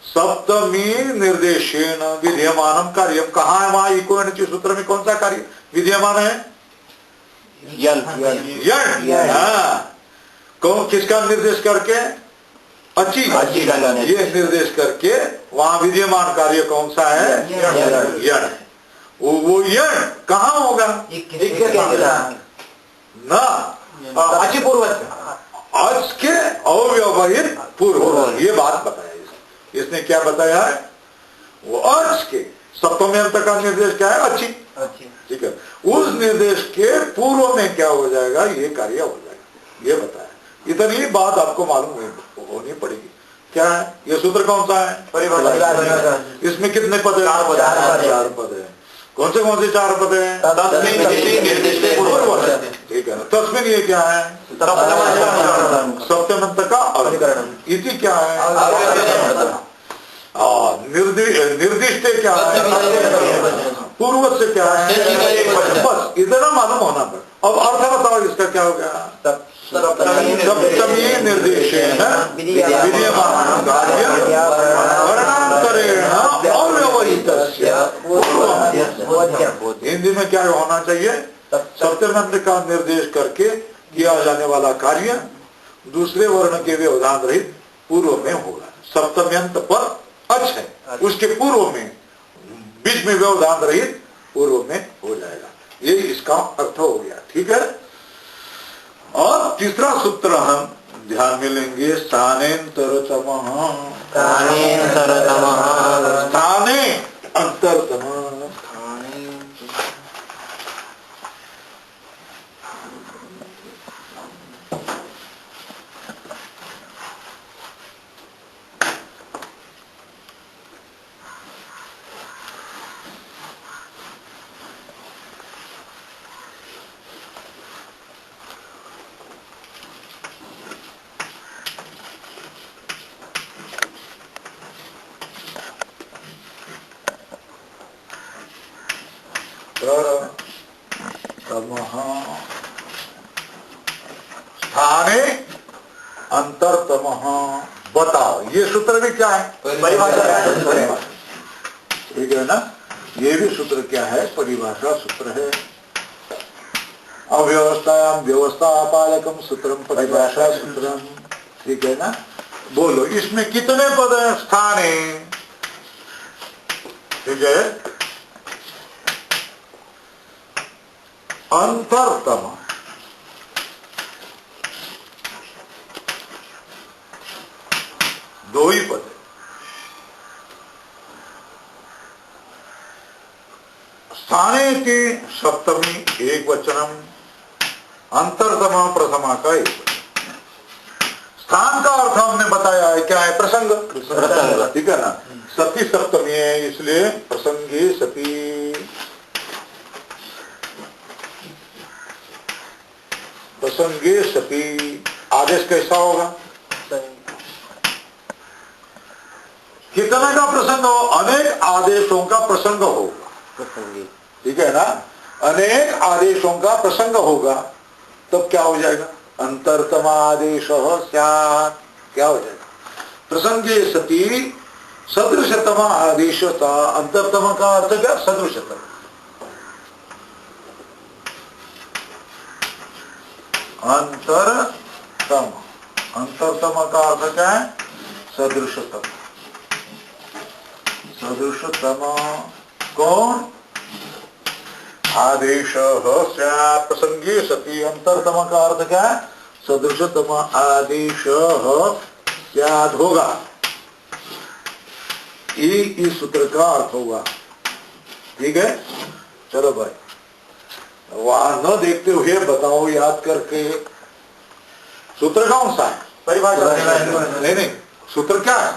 सप्तमी निर्देशेन विधीयमानम कार्यम। कहाँ है वहां इको सूत्र में? कौन सा कार्य विधीयमान है? यण। हाँ, कौन किसका निर्देश करके? अचि ये निर्देश करके वहां विद्यमान कार्य कौन सा है? यण। वो यण कहाँ होगा? ना अचि पूर्व, अच के अव्यवहित पूर्व। ये बात बताया इसने क्या बताया है? वो अच के सप्तमी अंत का निर्देश क्या है? अचि, ठीक है। उस निर्देश के पूर्व में क्या हो जाएगा? ये कार्य हो जाएगा, ये बताया। इतनी बात आपको मालूम होनी पड़ेगी। क्या है ये सूत्र? कौन सा है? परिभाषा। इसमें कितने पद है? 4 पद है। कौन से 4 पद है? ठीक है। तस्मिन ये क्या है? सप्तमंत का अधिकरण। इति क्या है? निर्दिष्ट क्या है? पूर्व से क्या है? बस इतना मालूम होना पड़े। अब अर्थ बताओ इसका क्या हो गया? सप्तमी निर्देशेन विद्यमानं कार्यं वर्णांतरेण अव्यवहितस्य पूर्वम्। हिंदी में क्या होना चाहिए? सप्तमी का निर्देश करके किया जाने वाला कार्य दूसरे वर्ण के व्यवधान रहित पूर्व में होगा। सप्तम्यंत पर अच है, उसके पूर्व में, बीच में व्यवधान रहित पूर्व में हो जाएगा। ये इसका अर्थ हो गया, ठीक है। और तीसरा सूत्र हम ध्यान में लेंगे। स्थानेन्तरतमः। स्थाने अंतरतम। स्थाने अंतरतमः। बताओ ये सूत्र भी क्या है? परिभाषा, ठीक है ना। ये भी सूत्र क्या है? परिभाषा सूत्र है। अव्यवस्थायां व्यवस्थापालकम सूत्रम परिभाषा सूत्रम, ठीक है ना। बोलो इसमें कितने पद हैं? स्थाने, ठीक है। अंतरतम, दो ही पद है। स्थाने की सप्तमी एक वचनम, अंतरतम प्रथमा का एक वचन। स्थान का अर्थ हमने बताया है क्या है? प्रसंग, ठीक है ना। सती सप्तमी है इसलिए प्रसंगे सती, प्रसंगे सती। आदेश कैसा होगा? कितना का प्रसंग हो? अनेक आदेशों का प्रसंग होगा, ठीक है ना। अनेक आदेशों का प्रसंग होगा तब क्या हो जाएगा? अंतरतम आदेश स्यात्। क्या हो जाएगा? प्रसंगे सती सदृशतम आदेशता, अंतरतम का अर्थ क्या? सदृशतम। अंतरतम, अंतरतम का अर्थ क्या है? सदृशतम। सदृशतम कौन? आदेश प्रसंगे सती। अंतरतम का अर्थ क्या है? सदृशतम आदेश स्याद् होगा। ये इस सूत्र का अर्थ होगा। ठीक है, चलो भाई, वहां न देखते हुए बताओ याद करके सूत्र कौन सा है? परिभाषा नहीं नहीं, सूत्र क्या है?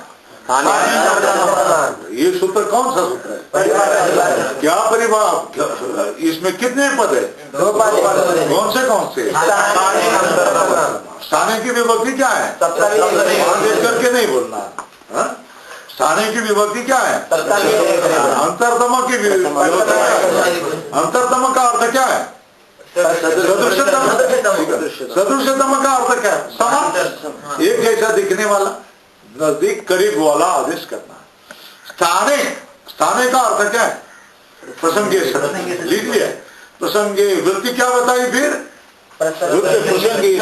ये सूत्र कौन सा सूत्र है? क्या परिभाषा? इसमें कितने पद है? कौन से? स्थाने की विभक्ति क्या है? देख करके नहीं बोलना। स्थाने की विभक्ति क्या है? अंतरतम की विभक्ति। अंतरतम का अर्थ क्या है? सदृशतम। सदृशतम का अर्थ क्या है? समान, एक जैसा दिखने वाला, नजदीक करीब वाला आदेश करना। स्थाने, स्थाने का अर्थ क्या है? प्रसंगे। लिख लिया। प्रसंगे वृत्ति क्या बताई फिर? प्रसंगे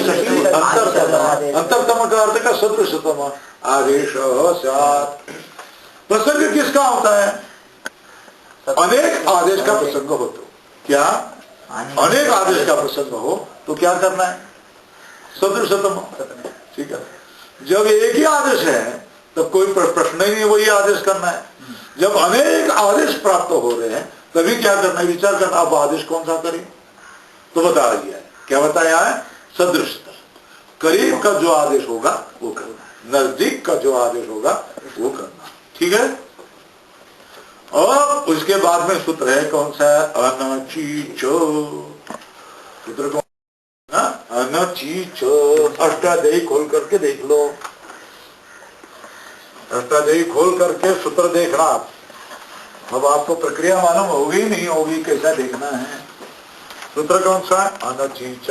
अंतरतम का अर्थ का सदृशतम आदेश स्यात्। प्रसंग किसका होता है? अनेक आदेश का प्रसंग हो तो क्या? अनेक आदेश का प्रसंग हो तो क्या करना है? सदृशतम। ठीक है, जब एक ही आदेश है तब कोई प्रश्न ही नहीं, वही आदेश करना है। जब अनेक आदेश प्राप्त हो रहे हैं तभी क्या करना है? विचार करना, अब आदेश कौन सा करें? तो बता दिया है। क्या बताया है? सदृशता। करीब का जो आदेश होगा वो करना, नजदीक का जो आदेश होगा वो करना। ठीक है, और उसके बाद में सूत्र है कौन सा? अनचीचो। सूत्र कौन? अनचीचो। अष्टाध्यायी खोल करके देख लो, अष्टाध्यायी खोल करके सूत्र देखना। अब आपको प्रक्रिया मालूम होगी नहीं होगी, कैसा देखना है। सूत्र कौन सा? अनचीच।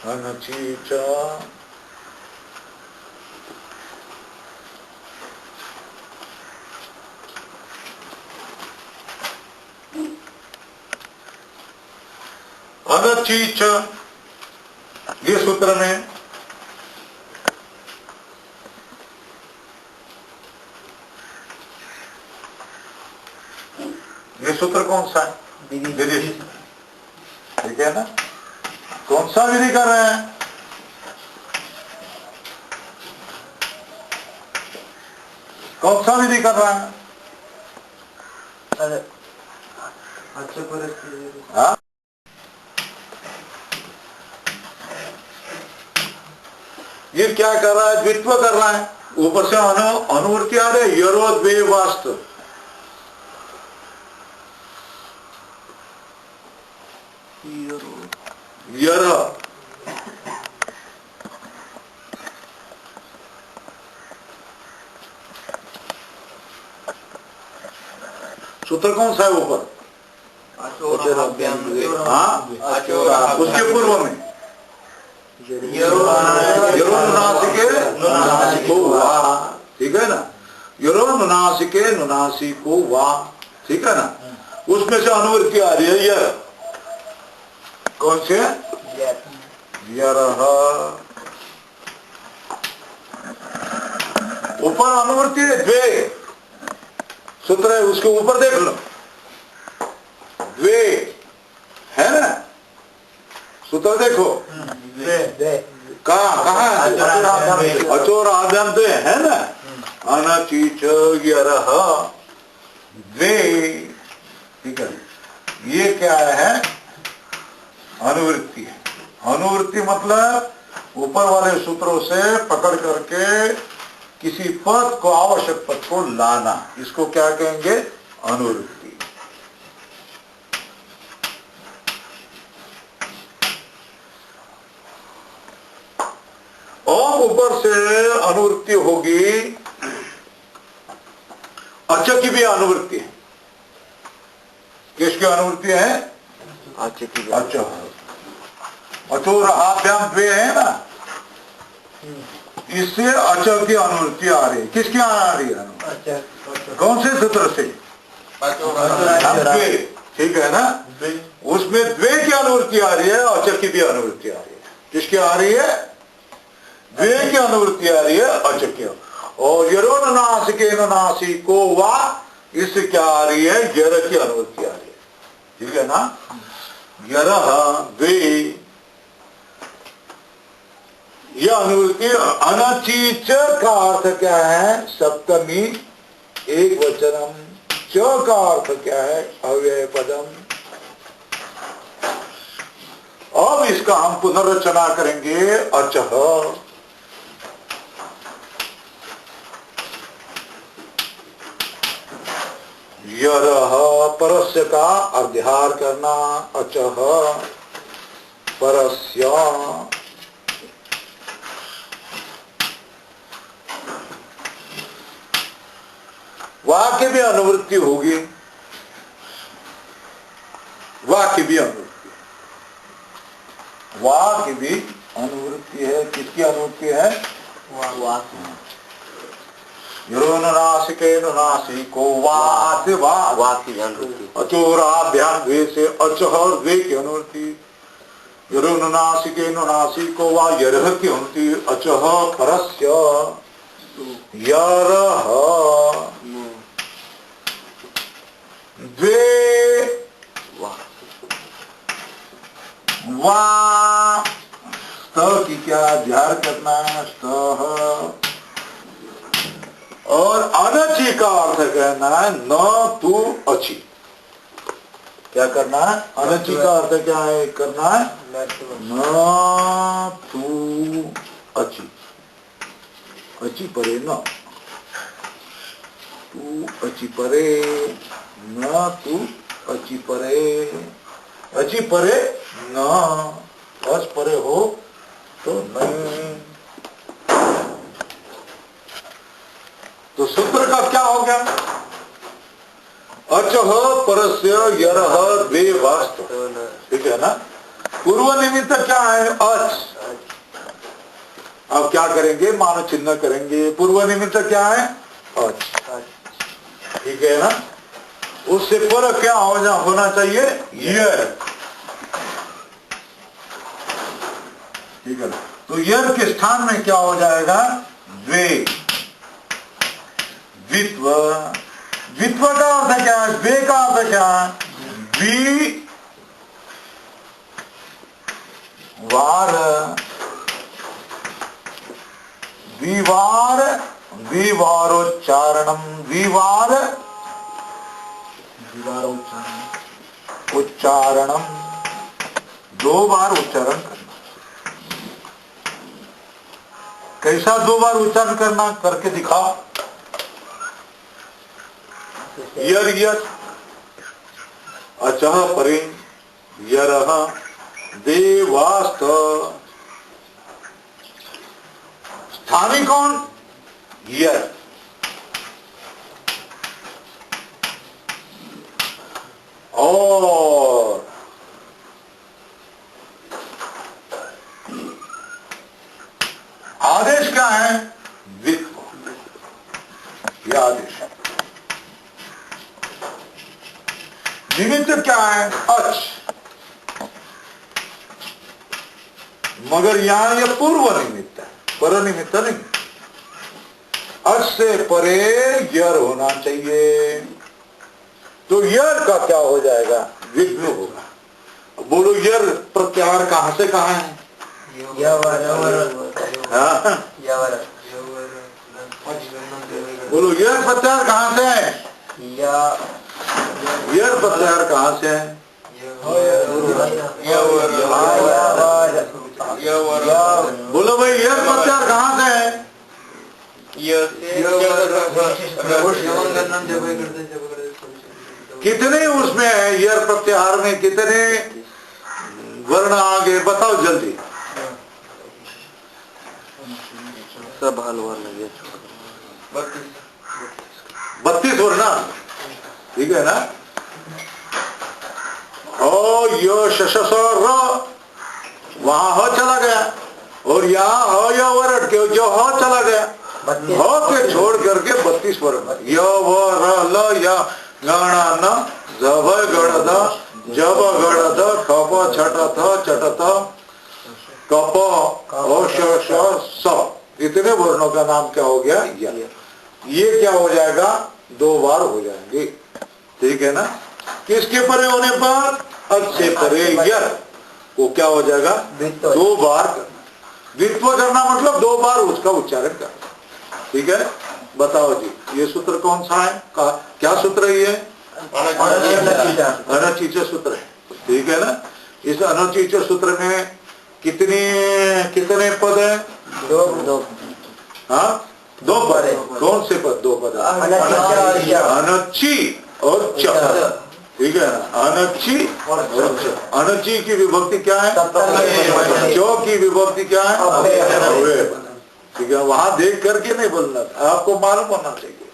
अनचीच अनचीच, ये सूत्र में ये सूत्र कौन सा है? विधि। ठीक है ना? कौन सा विधि कर रहे हैं? कौन सा विधि कर रहा है? हाँ, ये क्या कर रहा है? द्वित्व कर रहा है। ऊपर से अनुवृत्ति आ रहे, यरोद्वे वास्तु। यर सूत्र कौन सा है ऊपर? हाँ, उसके पूर्व में यरोनुनासिके नुनासिको वा। ठीक है ना? यरोनुनासिके नुनासिको वा। ठीक है ना? उसमें से अनुवृत्ति आ रही है यर। कौन से? यरह। ऊपर अनुवृत्ति है द्वे, सूत्र है उसके ऊपर देख लो, द्वे है ना? सूत्र देखो, कहाँ अचोर आद्यंत है ना? अनचीच यरह द्वे। ठीक है, ये क्या है? अनुवृत्ति है। अनुवृत्ति मतलब ऊपर वाले सूत्रों से पकड़ करके किसी पद को, आवश्यक पद को लाना, इसको क्या कहेंगे? अनुवृत्ति। और ऊपर से अनुवृत्ति होगी, अच की भी अनुवृत्ति है। किसकी अनुवृत्ति है? आचे की। अच्छा, अचोरहाभ्याम द्वे है ना, इससे अच की अनुवृत्ति आ रही है। किसकी आ रही है? कौन से सूत्र से? द्वे, ठीक है ना। उसमें द्वे की अनुवृत्ति आ रही है, अच की भी अनुवृत्ति आ रही है। किसकी आ रही है? द्वे की अनुवृत्ति आ रही है, अच की। और यरो नासिके नासिको वा, इससे क्या आ रही है? यर की अनुवृत्ति आ रही है, ठीक है ना। यरह द्वे, यह अनुवृत्ति। अनचीच का अर्थ क्या है? सप्तमी एक वचनम। च का अर्थ क्या है? अव्यय पदम। अब इसका हम पुनर्रचना करेंगे। अचह, यरह, परस्य का अध्यार करना। अचह परस्य, वाक्य भी अनुवृत्ति होगी। वाक्य भी अनुवृत्ति, वाक्य भी अनुवृत्ति है। किसकी अनुवृत्ति है? वाक्य। नासिके नासिको वात, वाक्य अनुवृत्ति। अचोराभ्याम द्वे से अचह और द्वे की अनुवृत्ति। नासिके नासिको वा, यरह की अनुवृत्ति। अचह परस्य, यरह द्वे, वा, स्त की क्या अध्यार करना है? स्तः। और अनचि का अर्थ कहना है न तू अचि। क्या करना है? अनचि का अर्थ क्या है करना है? न तू अचि, अचि परे न, तू अचि परे, न तू अचि परे, अचि परे न, अच परे हो तो नहीं। तो सूत्र का क्या हो गया? अचह परस्य यरह द्वे वास्तु, ठीक है ना। पूर्व निमित्त क्या है? अच। अब क्या करेंगे? मानव चिन्ह करेंगे। पूर्व निमित्त क्या है? अच, ठीक है ना। उससे पर क्या होना चाहिए? यर, ठीक है। तो यर के स्थान में क्या हो जाएगा? द्वे। द्वित्व, द्वित्व का अर्थ क्या है? द्वे का अर्थ क्या है? द्वि वार, द्विवार, द्विवारोच्चारणम, द्विवार, उच्चारणम, दो बार उच्चारण करना। कैसा दो बार उच्चारण करना? करके दिखाओ। यर यत, अचह परे, यरह देवास्त। स्थानी कौन? यर। और आदेश क्या है? द्वित्व, यह आदेश है। निमित्त क्या है? अच। मगर यहां यह पूर्व निमित्त है, पर निमित्त नहीं। अच से परे यर होना चाहिए। तो यर का क्या हो जाएगा? विघ्न होगा। बोलो यर प्रत्याहार कहां से कहां है? बोलो यर प्रत्याहार कहां से है? यर प्रत्याहार कहां से है? बोलो भाई यर प्रत्याहार कहां से है? कितने उसमें है? यर प्रत्याहार में कितने वर्ण आगे बताओ जल्दी। सब हल वर्ण, 32 वर्ण, ठीक है ना। य शश र वहां ह चला गया और यहाँ ह या वरट के जो ह चला गया, ह के छोड़ करके 32 वर्ण य व र ल य गणा न जभ गण ध जब गण ध खप छट थ चट थ कप स इतने वर्णों का नाम क्या हो गया? ये क्या हो जाएगा? 2 बार हो जाएंगे, ठीक है ना। किसके परे होने पर? अच्छे परे यर, वो क्या हो जाएगा? 2 बार करना। द्वित्व करना मतलब 2 बार उसका उच्चारण करना, ठीक है। बताओ जी, ये सूत्र कौन सा है? क्या सूत्र है ये? अनचीच सूत्र है, ठीक है ना। इस अनचीच सूत्र में कितने पद है? 2 हाँ, 2 पद। कौन से पद? 2 पद, अनची और च, ठीक है ना। अनची और च। अनची की विभक्ति क्या है? चौ की विभक्ति क्या है? अव्यय, ठीक है। वहां देख करके नहीं बोलना, आपको मालूम होना चाहिए,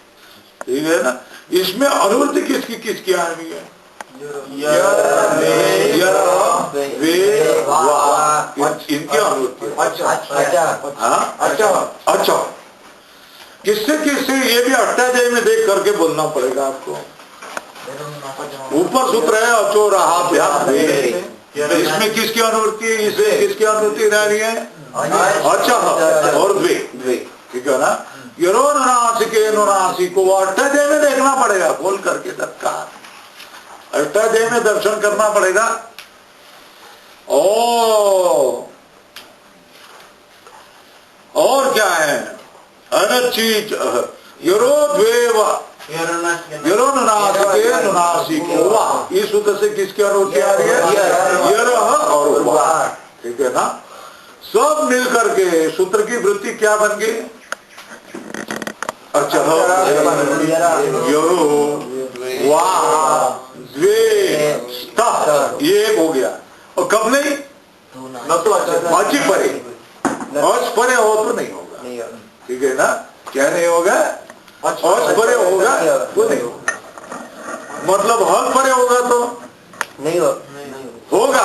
ठीक है ना। इसमें अनुवृत्ति किसकी आ रही है? इनकी अनुवृत्ति। अच्छा, किससे ये भी अष्टाध्यायी में देख करके बोलना पड़ेगा आपको। ऊपर सूत्र है अचो रहा, इसमें किसकी अनुवृत्ति है? इसे किसकी अनुवृत्ति रह रही है? अच्छा और द्वे, ठीक है ना। यरो नुनासिके नुनासी को अष्टाध्यायी में देखना पड़ेगा, बोल करके तत्काल अष्टाध्यायी में दर्शन करना पड़ेगा। और क्या है? अनचीच यरो द्वेव यरो नुनासिके नुनासी को वा, इस सूत्र से किसकी अनुवृत्ति आ रही है? यरह और वा, ठीक है ना। सब मिल करके सूत्र की वृत्ति क्या बन गई? अच्छा, यरो वा द्वे स्तः, ये एक हो गया। और कब नहीं? अची परे, अच परे हो तो नहीं होगा, ठीक है ना। क्या नहीं होगा? अच परे होगा तो नहीं होगा, मतलब हल परे होगा तो नहीं होगा।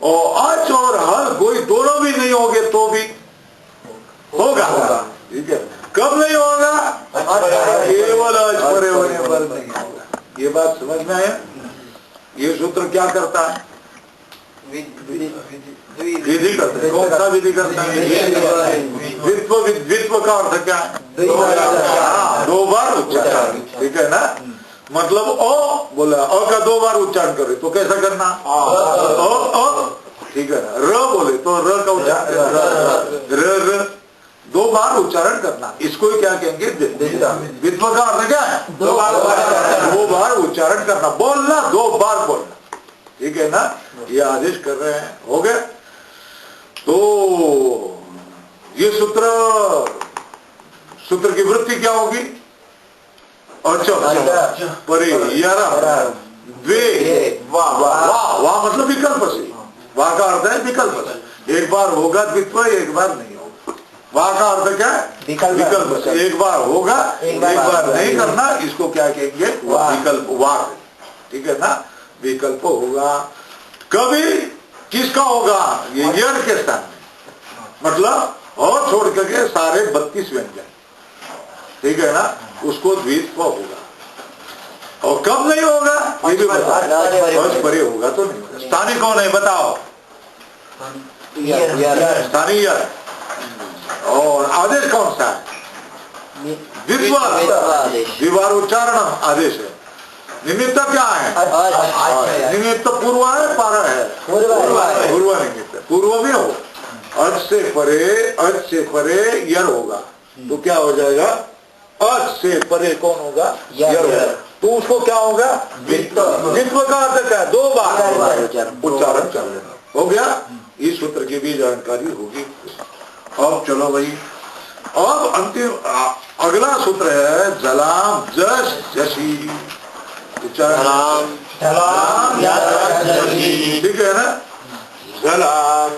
और अच और हल कोई दोनों भी नहीं होंगे तो भी होगा, ठीक है। कब नहीं होगा? केवल अच परे होने पर नहीं होगा। ये बात समझ में आया? ये सूत्र क्या करता है? विधि करता है। कौन सा विधि करता है? द्वित्व का अर्थ क्या है? 2 बार उच्चारण, ठीक है ना। मतलब ओ बोला, अ का 2 बार उच्चारण करे तो कैसा करना? ठीक है ना। र बोले तो र का उच्चारण, र 2 बार उच्चारण करना, इसको क्या कहेंगे? द्वित्व का अर्थ क्या है? 2 बार उच्चारण करना, बोलना 2 बार बोलना, ठीक है ना। ये आदेश कर रहे हैं, हो गया। तो ये सूत्र की वृत्ति क्या होगी? अच्छा, परे यारा द्वे वाह मतलब विकल्प से, वाह का अर्थ है विकल्प से। एक बार होगा द्वित्व, एक बार नहीं होगा। वाह का अर्थ क्या है? विकल्प से, एक बार होगा एक बार नहीं करना, इसको क्या कहेंगे? विकल्प, वाह, ठीक है ना। विकल्प होगा कभी किसका होगा? ये यर के स्थान में, मतलब और छोड़ करके सारे 32 व्यंजन, ठीक है ना, उसको द्वित्व होगा। और कब नहीं होगा? ये भी बताओ। परे होगा तो नहीं होगा। स्थानीय कौन है बताओ? स्थानीय। और आदेश कौन सा है? द्विवार उच्चारण आदेश है। निमित्त क्या है? निमित्त पूर्व है, पर है? पूर्व निमित्त, पूर्व में हो। अच से परे यर होगा तो क्या हो जाएगा? अच से परे कौन होगा? यर होगा, तो उसको क्या होगा? द्वित्व का अर्थ क्या है? 2 बार उच्चारण कर लेना, हो गया। इस सूत्र की भी जानकारी होगी। अब चलो भाई, अब अंतिम अगला सूत्र है जलाम जस जसी, ठीक है ना। जलाम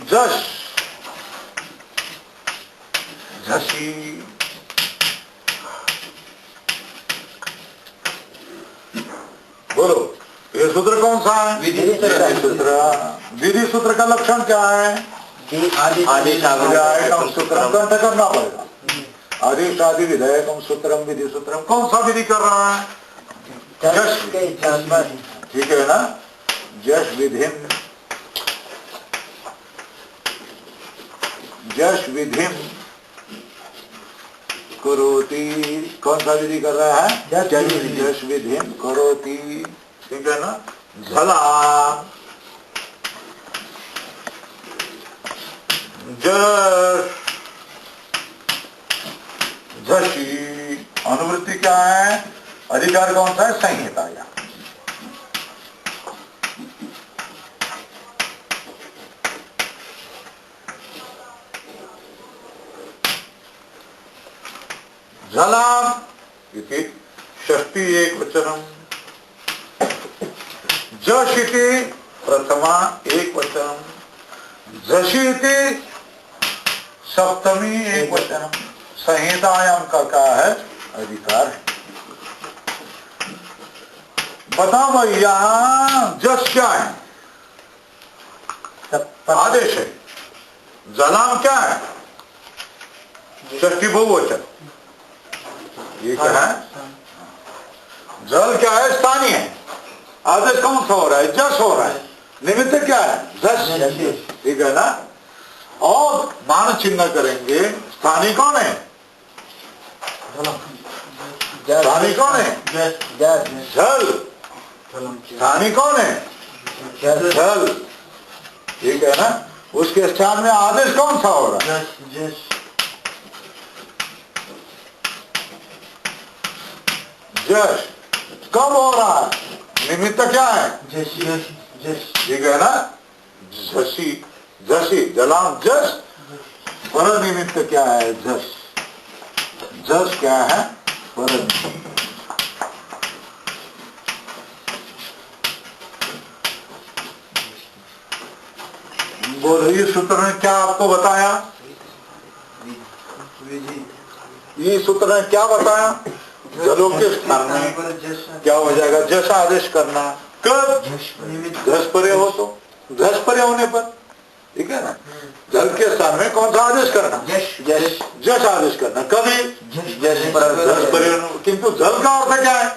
जश, झसी, बोलो ये सूत्र कौन सा है? विधि सूत्र। विधि सूत्र का लक्षण क्या है? आदेशागम सूत्रम कंठ करना पड़ेगा। आदेशादि विधेयकम सूत्रम विधि सूत्रम। कौन सा विधि कर रहा है? जश, ठीक है ना? जश विधिम, जश विधिम करोति। कौन सा विधि कर रहा है? जश विधिम करोति, ठीक है ना? झला, जश, झसी। अनुवृत्ति क्या है? अधिकार कौन सा है? संहिता। या झलाम इति षष्ठी एक वचनम, जश इति प्रथमा एक वचनम, झसी इति सप्तमी एक वचनम। संहितायाम का क्या है? अधिकार है। बताओ भाई यहां जश क्या है? आदेश है। जलाम क्या है? षष्ठी बहुवचन। ये क्या है? जल क्या है? स्थानीय है। आदेश कौन सा हो रहा है? जस हो रहा है। निमित्त क्या है? जस, ठीक है ना? और मान चिन्ह करेंगे। स्थानीय कौन है? स्थानीय कौन है? जल। स्थानीय कौन है? जल, ठीक है ना? उसके स्थान में आदेश कौन सा हो रहा है? जश। कब हो रहा है? निमित्त क्या है? ठीक है ना? झसी, झसी, जलाम जस। पर निमित्त क्या है? जस। जस क्या है? पर। बोलो ये सूत्र ने क्या आपको बताया? ये सूत्र ने क्या बताया? जलों के स्थान में क्या हो जाएगा? जैसा आदेश करना। कब? धस परे हो तो, धस परे होने पर, ठीक है ना? जल के स्थान में कौन सा आदेश करना? जस आदेश करना। कभी धस परे। किंतु जल का अर्थ क्या है?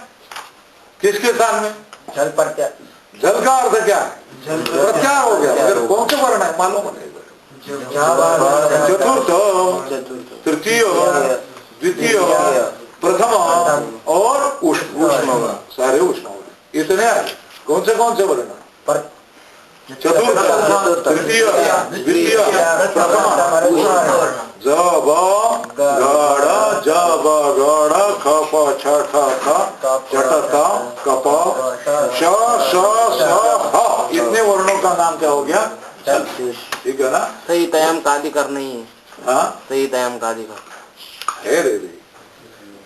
किसके स्थान में? जल पर क्या? जल का अर्थ क्या है? क्या हो गया? अगर कौन से वर्ण है मालूम नहीं। चतुर्थ, तृतीय, द्वितीय, प्रथम और उष्ण। सारे उष्ण हो गए। इतने आए। कौन से वर्ण? चतुर्थ, तृतीय, द्वितीय, प्रथम, जब गढ़, जब गढ़, खप छठ चटत कप श स ह। इतने वर्णों का नाम क्या हो गया? ठीक है ना? सही तयम का अधिकार नहीं है। हाँ, सही तयम का अधिकार है रे।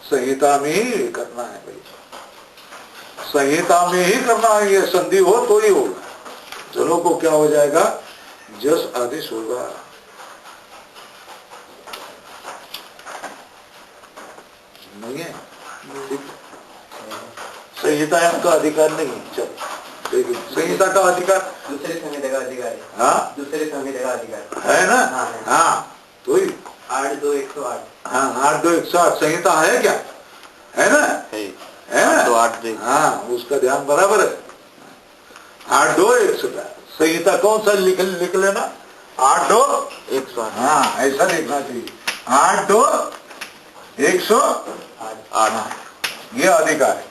संहिता में ही करना है भाई। संहिता में ही करना है। ये संधि हो तो ही होगा। जलों को क्या हो जाएगा? जस आदेश होगा। नहीं है? संहिता का अधिकार नहीं। चल, लेकिन संहिता का अधिकार दूसरे संहिता का अधिकार है। हाँ, दूसरे संहिता का अधिकार है ना? हाँ, तो ही 8-2-108। हाँ, 8-2-108 संहिता है क्या? है ना? है ना? 8-2-8-2। हाँ, उसका ध्यान बराबर है। 8-2-108 संहिता कौन सा लिख लेना? 8-2-108। हाँ, ऐसा लिखना चाहिए। 8-2-108 ये अधिकार है।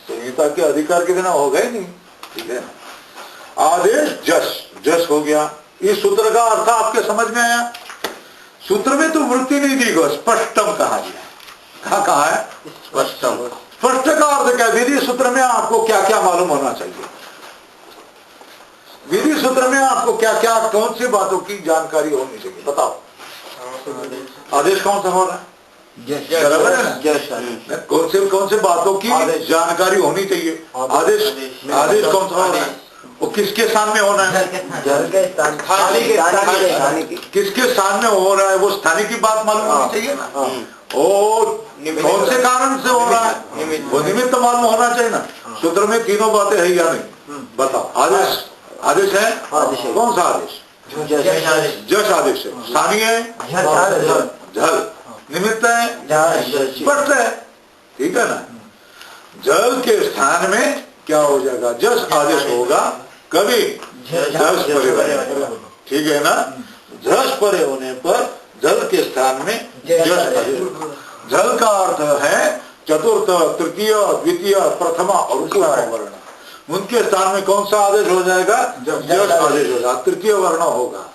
संहिता के अधिकार के बिना होगा ही नहीं। ठीक है? आदेश जस, जस हो गया। इस सूत्र का अर्थ आपके समझ में आया? सूत्र में तो वृत्ति नहीं दी गई, स्पष्टम कहा गया। कहा है? स्पष्टम। स्पष्ट का अर्थ क्या? विधि सूत्र में आपको क्या क्या मालूम होना चाहिए? विधि सूत्र में आपको क्या क्या, कौन सी बातों की जानकारी होनी चाहिए? बताओ। आदेश कौन सा हो रहा है? बराबर है ना? कौन से बातों की जानकारी होनी चाहिए? आदेश, आदेश कौन सा हो रहा है? वो किसके स्थान में होना है? जल के स्थान, किसके स्थान में हो रहा है? वो स्थानीय की बात मालूम होनी चाहिए ना। और कौन से कारण से हो रहा है वो निमित्त मालूम होना चाहिए ना। सूत्र में तीनों बातें है या नहीं? बताओ। आदेश, आदेश है। कौन सा आदेश? जस आदेश है। स्थानीय है जल, निमित्त है स्पष्ट है, ठीक है ना। जल के स्थान में क्या हो जाएगा? जस आदेश होगा। कभी जस परे होने, ठीक है ना। जस परे होने पर जल के स्थान में जस आदेश। जल का अर्थ है चतुर्थ, तृतीय, द्वितीय, प्रथमा और उपमा वर्ण। उनके स्थान में कौन सा आदेश हो जाएगा? जस आदेश होगा, तृतीय वर्ण होगा।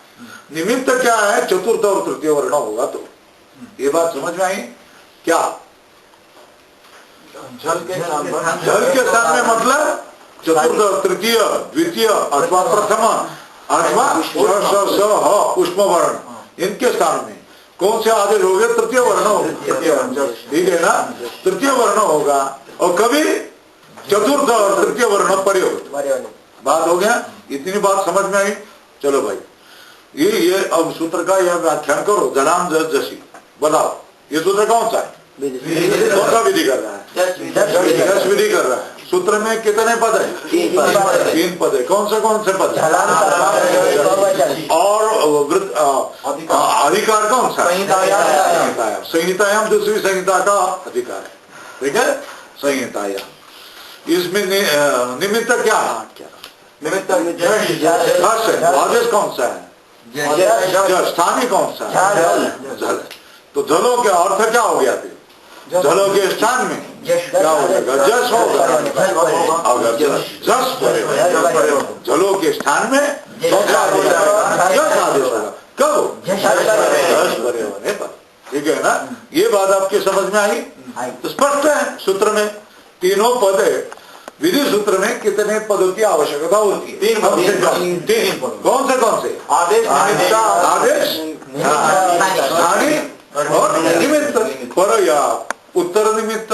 निमित्त क्या है? चतुर्थ और तृतीय वर्ण होगा। तो ये बात समझ में आई क्या? जल के स्थान में मतलब चतुर्थ, तृतीय, द्वितीय अथवा प्रथम अथवा पुष्प वर्ण, इनके स्थान में कौन से आदेश हो गए? तृतीय वर्ण होगा, ठीक है ना। तृतीय वर्ण होगा और कभी चतुर्थ और तृतीय वर्ण परे होगा। बात हो गया? इतनी बात समझ में आई? चलो भाई, ये अब सूत्र का यह व्याख्यान करो। जलाम जस जसी, बताओ ये सूत्र कौन सा है? कौन सा विधि कर रहा है? जस विधि कर रहा है। सूत्र में कितने पद है? 3 पद है। कौन से पद है? और अधिकार कौन सा? संहितायाम दूसरी संहिता का अधिकार है, ठीक है। संहितायाम इसमें निमित्त क्या है? निमित्त आदेश कौन सा है? स्थानीय कौन सा है? जल। तो जलों के अर्थ क्या हो गया? जलों के स्थान में क्या हो जाएगा? जस होगा। अगर जस परे, जलों के स्थान में जस आदेश होगा। कब? जस परे होने पर, ठीक है ना। ये बात आपकी समझ में आई? तो स्पष्ट है। सूत्र में तीनों पद है। विधि सूत्र में कितने पदों की आवश्यकता होती है? 3 पद। कौन से? आदेश, आदेश, स्थानीय और निमित्त। पर या उत्तर निमित्त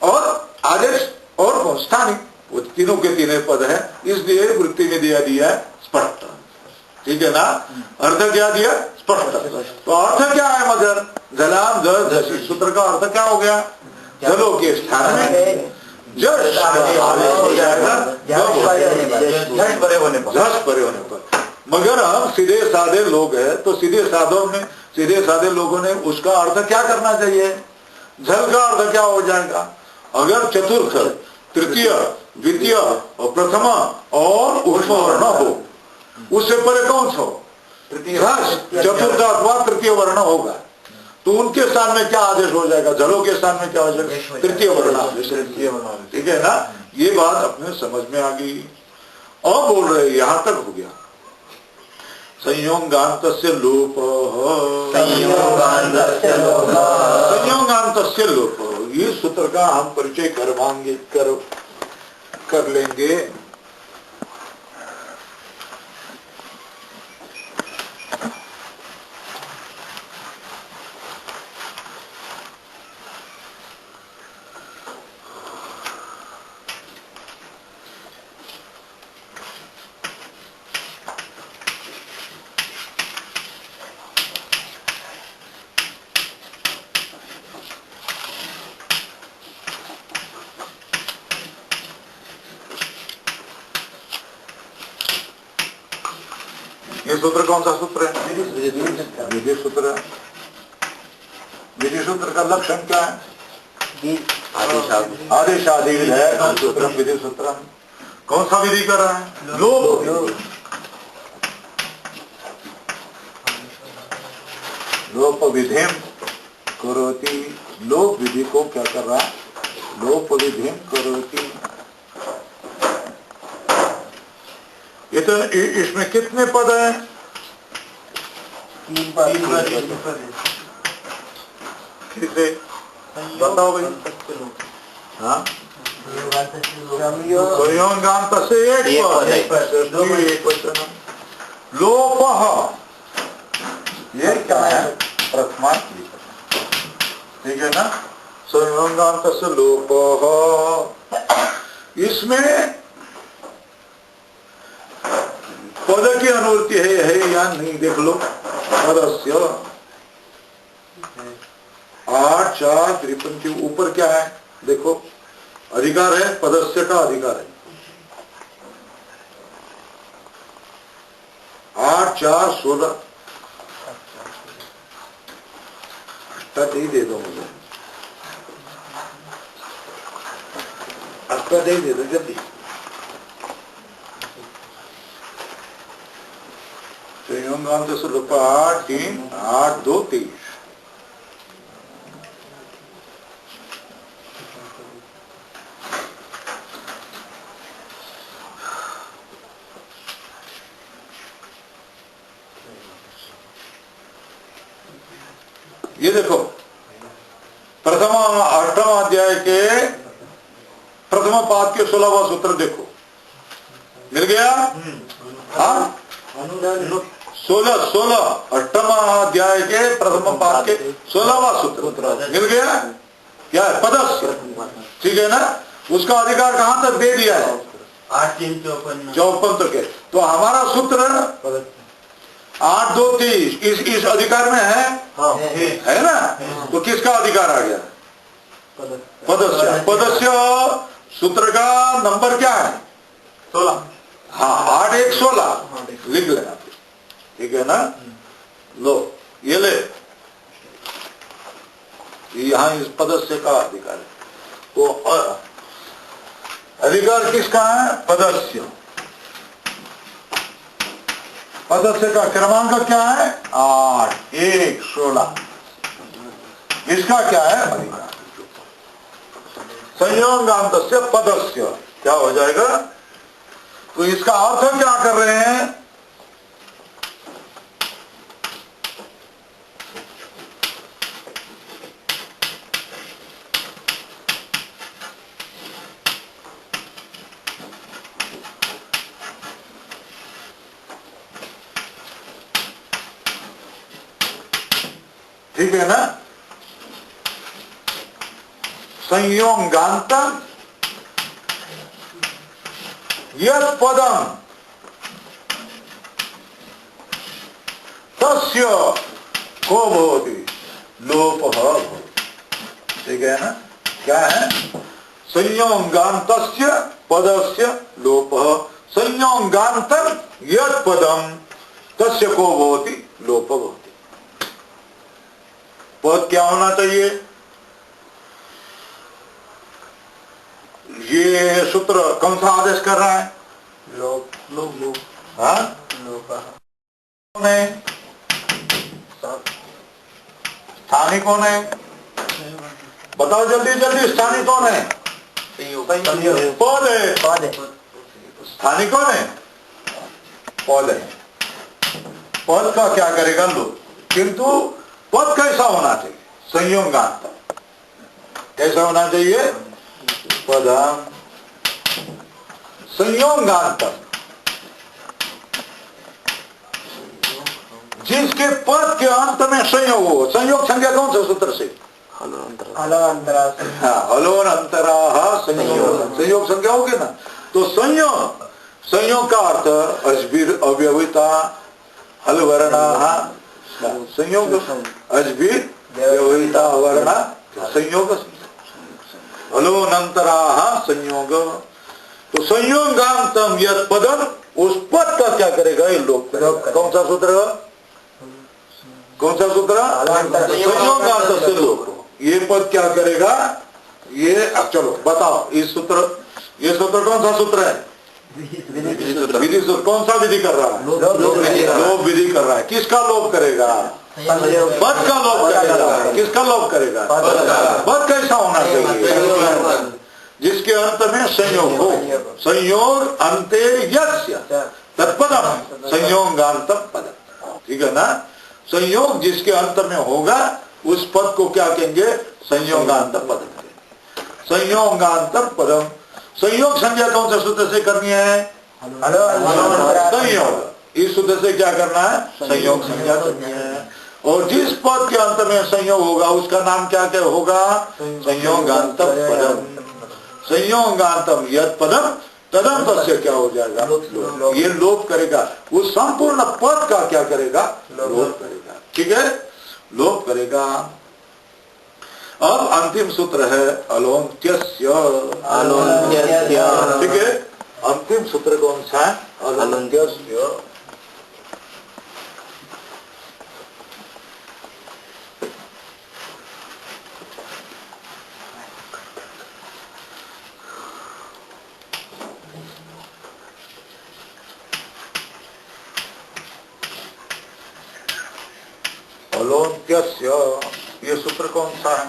और आदेश और स्थानीय, वो तीनों के तीनों पद है। इसलिए वृत्ति में दिया है स्पष्ट, ठीक है ना। अर्थ क्या दिया? स्पष्ट। तो अर्थ क्या है? मगर जलाम जस, सूत्र का अर्थ क्या हो गया? जलों के स्थान में जस आदेश हो जाएगा, जस परे होने पर। मगर हम सीधे साधे लोग हैं, तो सीधे साधे लोगों ने उसका अर्थ क्या करना चाहिए? जल का अर्थ क्या हो जाएगा? अगर चतुर्थ, तृतीय, द्वितीय और प्रथम और उपमा वर्ण हो, उससे परे कौन सा हो? चतुर्थ अथवा तृतीय वर्ण होगा। तो उनके स्थान में क्या आदेश हो जाएगा? जलों के स्थान में क्या हो जाएगा? तृतीय वर्ण आदेश, ठीक है ना। ये बात अपने समझ में आ गई। और बोल रहे यहां तक हो गया। संयोगान्तस्य लोप, संयोगान्तस्य लोप, ये सूत्र का हम परिचय कर लेंगे। ये सूत्र कौन सा सूत्र है? विधि सूत्र। विधि सूत्र का लक्षण क्या है? आदेशादि है सूत्र, विधि सूत्र। कौन सा विधि कर रहा है? लोप। लोप विधिम करोति, लोप विधि को क्या कर रहा है? लोप विधिम करोति। ये तो इसमें कितने पद हैं? 3 पद। कितने बताओ भाई? हाँ, संयोगांत से एक पद। लोप, ये क्या है? प्रथमांत, ठीक है ना। संयोगांत से लोप, इसमें पद की अनुवृत्ति है या नहीं देख लो। पदस्य 8 4 53 के ऊपर क्या है देखो, अधिकार है, पदस्य का अधिकार है। 8 4 16 अष्टाध्यायी दे दो मुझे, अष्टाध्यायी दे दो जल्दी। संयोगांत स्वरूप 8 3 8 2 23। ये देखो प्रथम 8वां अध्याय के प्रथम पाद के 16वां सूत्र देखो, मिल गया? हाँ 16 8वां अध्याय के प्रथम पाद के 16वां सूत्र मिल गया। क्या है? पदस्य, ठीक है ना। उसका अधिकार कहां तक दे दिया है? 8 3 54 तक है। तो हमारा सूत्र 8 2 23 इस अधिकार में है, है ना। तो किसका अधिकार आ गया? पदस्य। पदस्य सूत्र का नंबर क्या है? 16। हाँ 8 1 16 लिख लेना, ठीक है ना। लो ये ले, यहाँ इस पदस्य का अधिकार है। तो अधिकार किसका है? पदस्य। पदस्य का क्रमांक क्या है? 8 1 16। इसका क्या है? अधिकार। संयोगांतस्य पदस्य क्या हो जाएगा? तो इसका अर्थ क्या कर रहे हैं? ठीक है ना। संयोगांत यत् पदम तस्य को भवति लोपः भवति, ठीक है ना। क्या है? संयोगांतस्य पदस्य लोपः, संयोगांतम यत् पदम तस्य को भवति लोपः भवति। पद क्या होना चाहिए? ये सूत्र कौन सा आदेश कर रहा है? लोप लोप लोप। हाँ लोप कौन है? स्थानीय कौन है? बताओ जल्दी जल्दी, स्थानीय कौन है? पद है। स्थानीय कौन है? पद है। पद का क्या करेगा लोग, किंतु पद कैसा होना चाहिए? संयोगांत कैसा होना चाहिए? पदम संयोगांत, जिसके पद के अंत में संयोग हो। संयोग संज्ञा कौन सा सूत्र से? हलो अंतरा संयोग, संयोग संज्ञा होगी ना। तो संयोग, संयोग का अर्थ अजबीर अव्यवहिता हल वर्णा, संयोग अजबीर व्यवहिता वर्ण संयोग, हलोनंतरा संयोग। तो संयोगांतम यत् पदम, उस पद का क्या करेगा? ये लोप करेगा। कौन सा सूत्र? कौन सा सूत्र? संयोगांत से लोप। ये पद क्या करेगा? ये अब चलो बताओ, इस सूत्र, ये सूत्र कौन सा सूत्र है? विधि सूत्र। कौन सा विधि कर रहा है? लोप विधि कर रहा है। किसका लोप करेगा? पद का लोप करेगा। किसका लोप करेगा? पद कैसा होना चाहिए? जिसके अंत में संयोग हो। संयोग अंते यस्य तत्पदम संयोगांतम पदम, ठीक है ना। संयोग जिसके अंत में होगा उस पद को क्या कहेंगे? संयोगांत पद कहेंगे। संयोगांतम पदम। संयोग संज्ञा कौन सा सूत्र से करनी है? संयोग। इस सूत्र से क्या करना है? संयोग संज्ञा करनी है। और जिस पद के अंत में संयोग होगा उसका नाम क्या क्या होगा? संयोगांतम पदम। संयोगांतम यत् पदम तदंत से क्या हो जाएगा? ये लोप करेगा, वो संपूर्ण पद का क्या करेगा? लोप करेगा। ठीक है, लोप करेगा। अब अंतिम सूत्र है अलोन्त्यस्य। ठीक है, अंतिम सूत्र कौन सा है? अलोन्त्यस्य। अलोन्त्यस्य, ये सूत्र कौन सा है?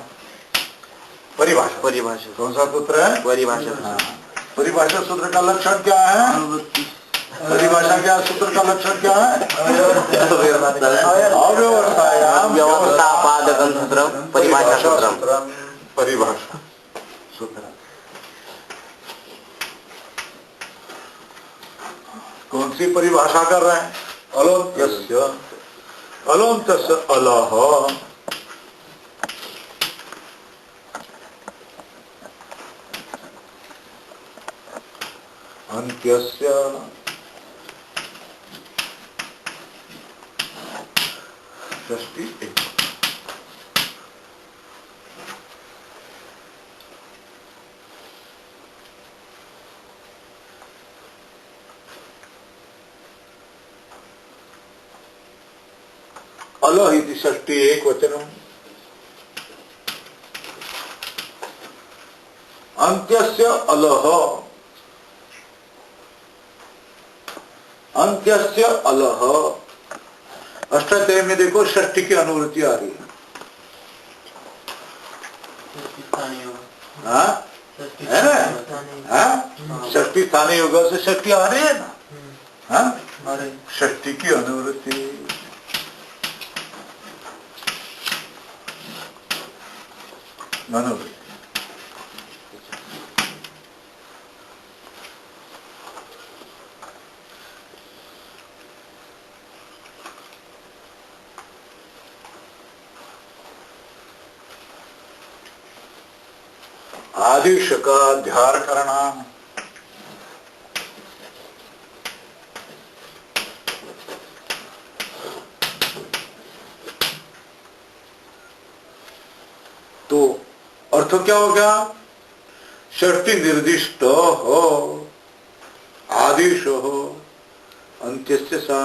परिभाषा। परिभाषा। कौन सा सूत्र है? परिभाषा। हाँ। परिभाषा सूत्र का लक्षण क्या है? परिभाषा क्या सूत्र का लक्षण क्या है? अव्यवस्थायाम व्यवस्थापादकं सूत्रम परिभाषा सूत्रम। परिभाषा सूत्र कौन सी परिभाषा कर रहे हैं? अलोन्त्यस्य। अलोन्त्यस्य अलह, अन्त्यस्य षष्ठी एक। अलह इति षष्ठी एक वचनम, अन्त्यस्य अलह, अन्त्यस्य अलह। अष्टाध्याय में देखो षष्ठी की अनुवृत्ति आ रही है, हाँ? है ना? हाँ? षष्ठी स्थानीय योग से षष्ठी आ रही है ना? हाँ? षष्ठी की अनुवृत्ति। अनुवृत्ति आदेश का अध्यार करना। तो अर्थ क्या हो गया? षष्ठी निर्दिष्ट हो, आदेश हो, अंत्यस्य सा।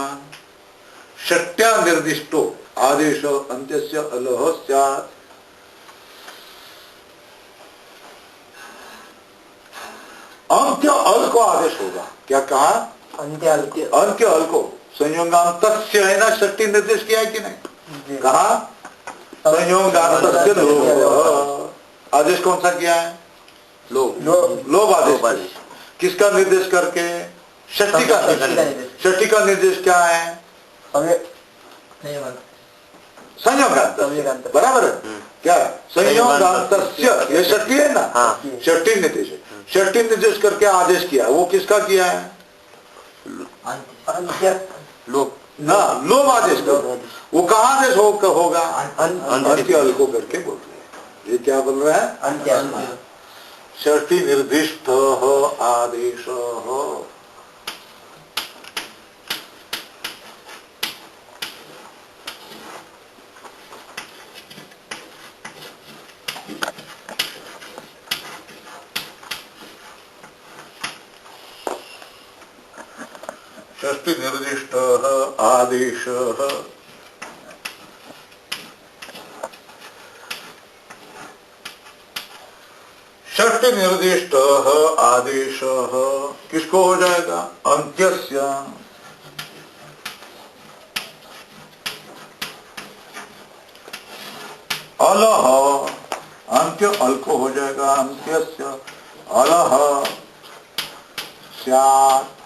षट्या निर्दिष्टो आदेश अंत्यस्य अलह स्यात्। अंत्य अल को आदेश होगा। क्या कहा? अंत्य अल को संयोगांतस्य है ना, षष्ठी निर्देश किया है कि नहीं? कहा संयोगांतस्य लोभ। आदेश कौन सा किया है? लोभ आदेश। किसका निर्देश करके? षष्ठी का। षष्ठी का निर्देश क्या है? संयोगांत। बराबर है क्या? संयोगांतस्य, ये षष्ठी है ना? षष्ठी निर्देश। षष्ठी निर्देश करके आदेश किया, वो किसका किया है? लोभ ना, लोभ आदेश का। वो कहाँ आदेश होगा? अंत्य अल को करके बोल रहे हैं। ये क्या बोल रहा है? अंत्य। षष्ठी निर्दिष्ट हो आदेश हो। षष्ठी निर्दिष्ट आदेश। षष्ठी निर्दिष्ट आदेश किसको हो जाएगा? अंत्यस्य। अलह, अंत्य अल को हो जाएगा। अंत्यस्य अलह स्यात्।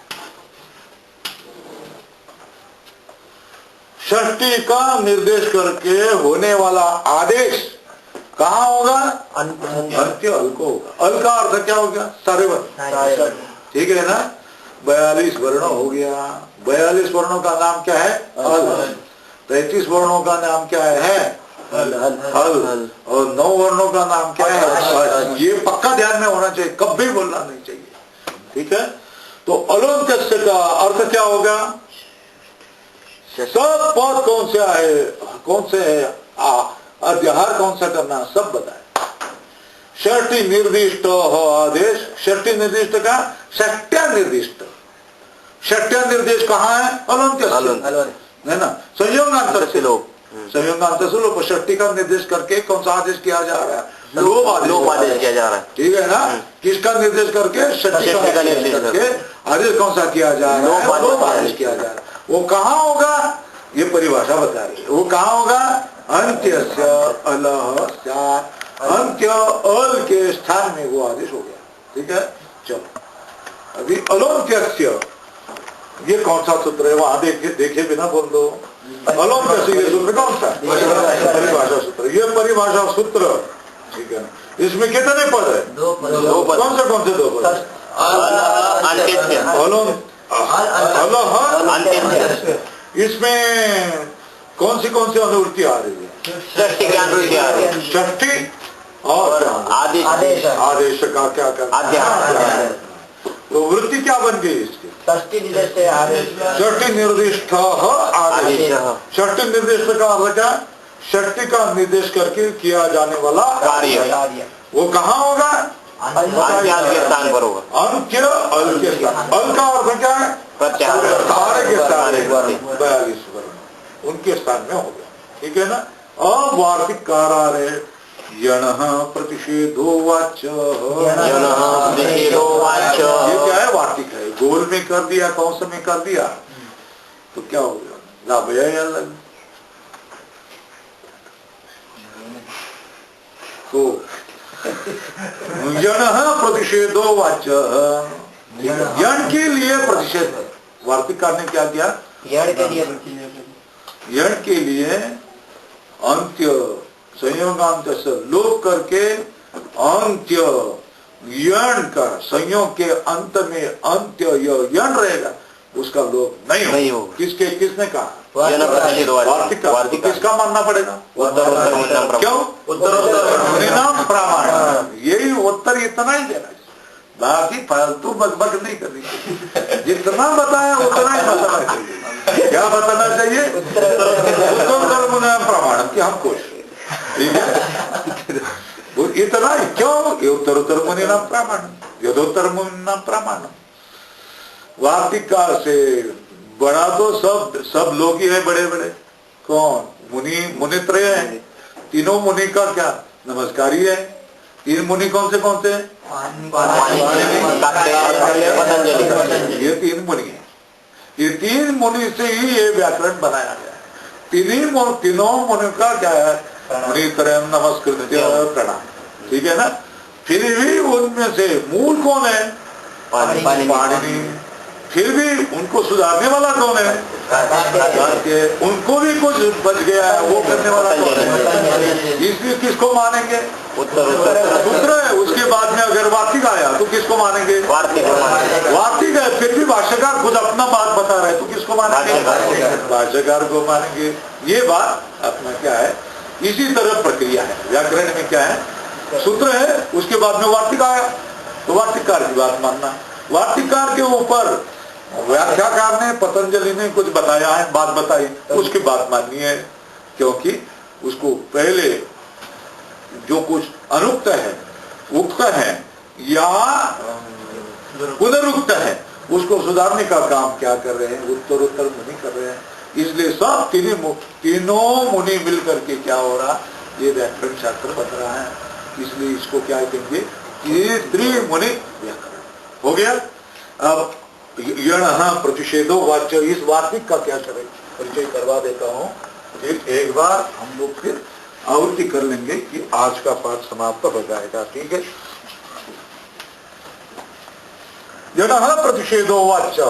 षष्ठी का निर्देश करके होने वाला आदेश कहाँ होगा? अंत्य अल को होगा। अल का अर्थ क्या हो गया? सारे वर्ण। ठीक है ना? 42 वर्ण हो गया। 42 वर्णों का नाम क्या है? अल। 33 वर्णों का नाम क्या है? हल। और 9 वर्णों का नाम क्या है? ये पक्का ध्यान में होना चाहिए, कभी बोलना नहीं चाहिए। ठीक है? तो अलोन्त्यस्य का अर्थ क्या होगा? सब पद कौन से आए, कौन से है, अध्याहार कौन सा करना, सब बताए। षष्ठी निर्दिष्ट आदेश, षष्ठी निर्दिष्ट का षष्ट्या निर्दिष्ट, षष्ट्या निर्देश कहाँ है? अलोन्त्यस्य है ना, संयोगांतर से लोग, संयोगांतर से लोग षष्ठी का निर्देश करके कौन सा आदेश किया जा रहा है? लोभ आदेश किया जा रहा है, ठीक है ना। किसका निर्देश करके? षष्ठी का निर्देश करके आदेश कौन सा किया जा रहा है? लोभ आदेश किया जा रहा है। वो कहाँ होगा? ये परिभाषा बता रही है। वो कहाँ होगा? अंत्यस्य अलः स्यात्, अंत्य अल के स्थान में वो आदेश हो गया, ठीक है। चलो अभी अलोन्त्यस्य ये कौन सा सूत्र है? वहां देखे बिना बोल दो। अलोन्त्यस्य ये सूत्र कौन सा? परिभाषा सूत्र। ये परिभाषा सूत्र, ठीक है ना। इसमें कितने पद है? दो पद। कौन से दो पद? इसमें कौन सी अनुवृत्ति आ रही है? षष्ठी की अनुवृत्ति आ रही है। षष्ठी और आदेश का क्या करना? तो वृत्ति क्या बन गई इसकी? षष्ठी निर्दिष्ट आदेश। षष्ठी निर्दिष्ट आदेश। षष्ठी निर्दिष्ट का अर्थ क्या? षष्ठी का निर्देश करके किया जाने वाला कार्य। वो कहाँ होगा? अंत्य के स्थान पर होगा। अंत्य अल के स्थान। अल का अर्थ क्या है? प्रत्याहार के स्थान, 42 वर्ण उनके स्थान में हो गया, ठीक है ना। अवार्तिक कार है यणः प्रतिषेधो वाच्य। ये क्या है? वार्तिक है। गोल में कर दिया, कौन से में कर दिया तो क्या हो गया? लाभया अलग। तो यणः प्रतिषेधो वाच्य, यण के लिए प्रतिषेध है। वार्तिककार ने क्या किया? यण के लिए अंत्य संयोगांत से लोप करके अंत्य यण का, संयोग के अंत में अंत्य यण रहेगा, उसका लोप नहीं हो। किसने कहा? वार्तिक। किसका मानना पड़ेगा? क्यों? उत्तरोत्तर प्रमाण। यही उत्तर इतना ही देना, बाकी फालतू बकबक नहीं करनी। जितना बताया उतना ही बताना चाहिए। क्या बताना चाहिए? उत्तरोत्तर प्रमाण की हम खुश, ठीक है। इतना ही क्यों? उत्तरोत्तर मुनिना प्रमाण, यथोत्तर मुनिना प्रमाण। वार्तिक काल से बड़ा तो सब लोग ही है, बड़े बड़े। कौन? मुनित्रय है। तीनों मुनि का क्या नमस्कारी है। तीन मुनि कौन से? ये तीन मुनि है। ये तीन मुनि से ही ये व्याकरण बनाया गया। तीनों मुनि का क्या है? मुनित्रय नमस्कृत्य प्रणाम, ठीक है ना। फिर भी उनमें से मूल कौन है? पाणिनि। फिर भी उनको सुधारने वाला कौन है? उनको भी कुछ बच गया है, वो करने वाला कौन है? इसलिए किसको मानेंगे? उत्तर है। उसके बाद में अगर वार्तिक आया तो किसको मानेंगे? वार्तिक है। फिर भी भाष्यकार खुद अपना बात बता रहे तो किसको मानेंगे? भाष्यकार को मानेंगे। ये बात अपना क्या है? इसी तरह प्रक्रिया है। व्याकरण में क्या है? सूत्र है, उसके बाद में वार्तिक आया तो वार्तिककार की बात मानना। वार्तिककार के ऊपर व्याख्याकार ने, पतंजलि ने कुछ बताया है, बात बताई, उसकी बात माननी है। क्योंकि उसको पहले जो कुछ अनुक्त है, उक्त है या पुनरुक्त है, उसको सुधारने का काम क्या कर रहे हैं? उत्तरोत्तर मुनि कर रहे हैं। इसलिए सब तीनों मुनि मिलकर के क्या हो रहा? ये व्याकरण शास्त्र बन रहा है। इसलिए इसको क्या कहेंगे? त्रिमुनि व्याकरण हो गया। अब यणः प्रतिषेधो वाच्य, इस वार्तिक का क्या करें? परिचय करवा देता हूँ। एक बार हम लोग फिर आवृत्ति कर लेंगे कि आज का पाठ समाप्त हो जाएगा, ठीक है। यणः प्रतिषेधो वाच्य,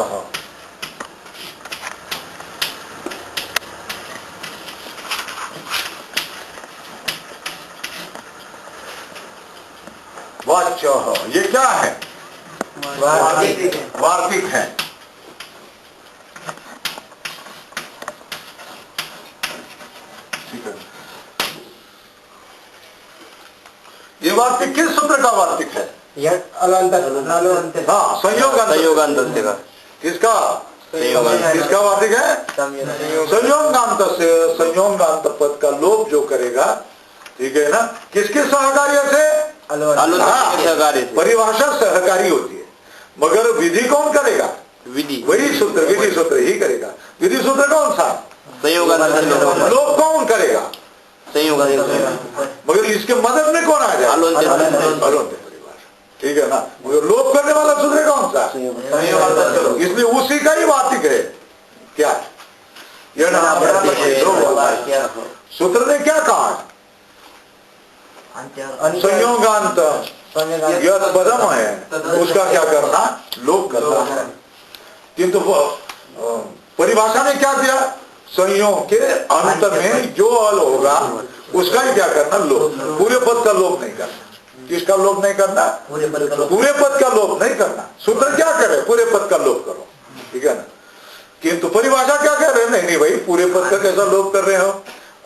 वाच्य ये क्या है? वार्तिक है। ठीक है। ये वार्तिक किस सूत्र का वार्तिक है? हाँ, संयोगांत का किसका किसका वार्तिक है? संयोगांत से संयोगांत पद का लोप जो करेगा, ठीक है ना, किसके सहकार्य से? सहकारी से। परिभाषा सहकारी होती है, मगर विधि कौन करेगा? विधि वही सूत्र, विधि सूत्र ही करेगा। विधि सूत्र कौन सा? संयोगांत। लोप कौन करेगा? संयोगांत। मगर इसके मदद में कौन आ जाए? अलौंत्य परिभाषा, ठीक है ना। मगर लोप करने वाला सूत्र कौन सा? इसलिए उसी का ही वार्तिक है। क्या सूत्र ने क्या कहा? संयोगांत यह पदम है, उसका क्या करना? लोप करना है। किंतु परिभाषा ने क्या दिया? संयोग के अंत में जो अल होगा उसका ही क्या करना? लोप। पूरे पद का लोप नहीं करना। किसका लोप नहीं करना? पूरे पद का लोप नहीं करना। सूत्र क्या करे? पूरे पद का लोप करो, ठीक है ना। किंतु परिभाषा क्या कह रहे हैं? नहीं भाई, पूरे पद का कैसा लोप कर रहे हो?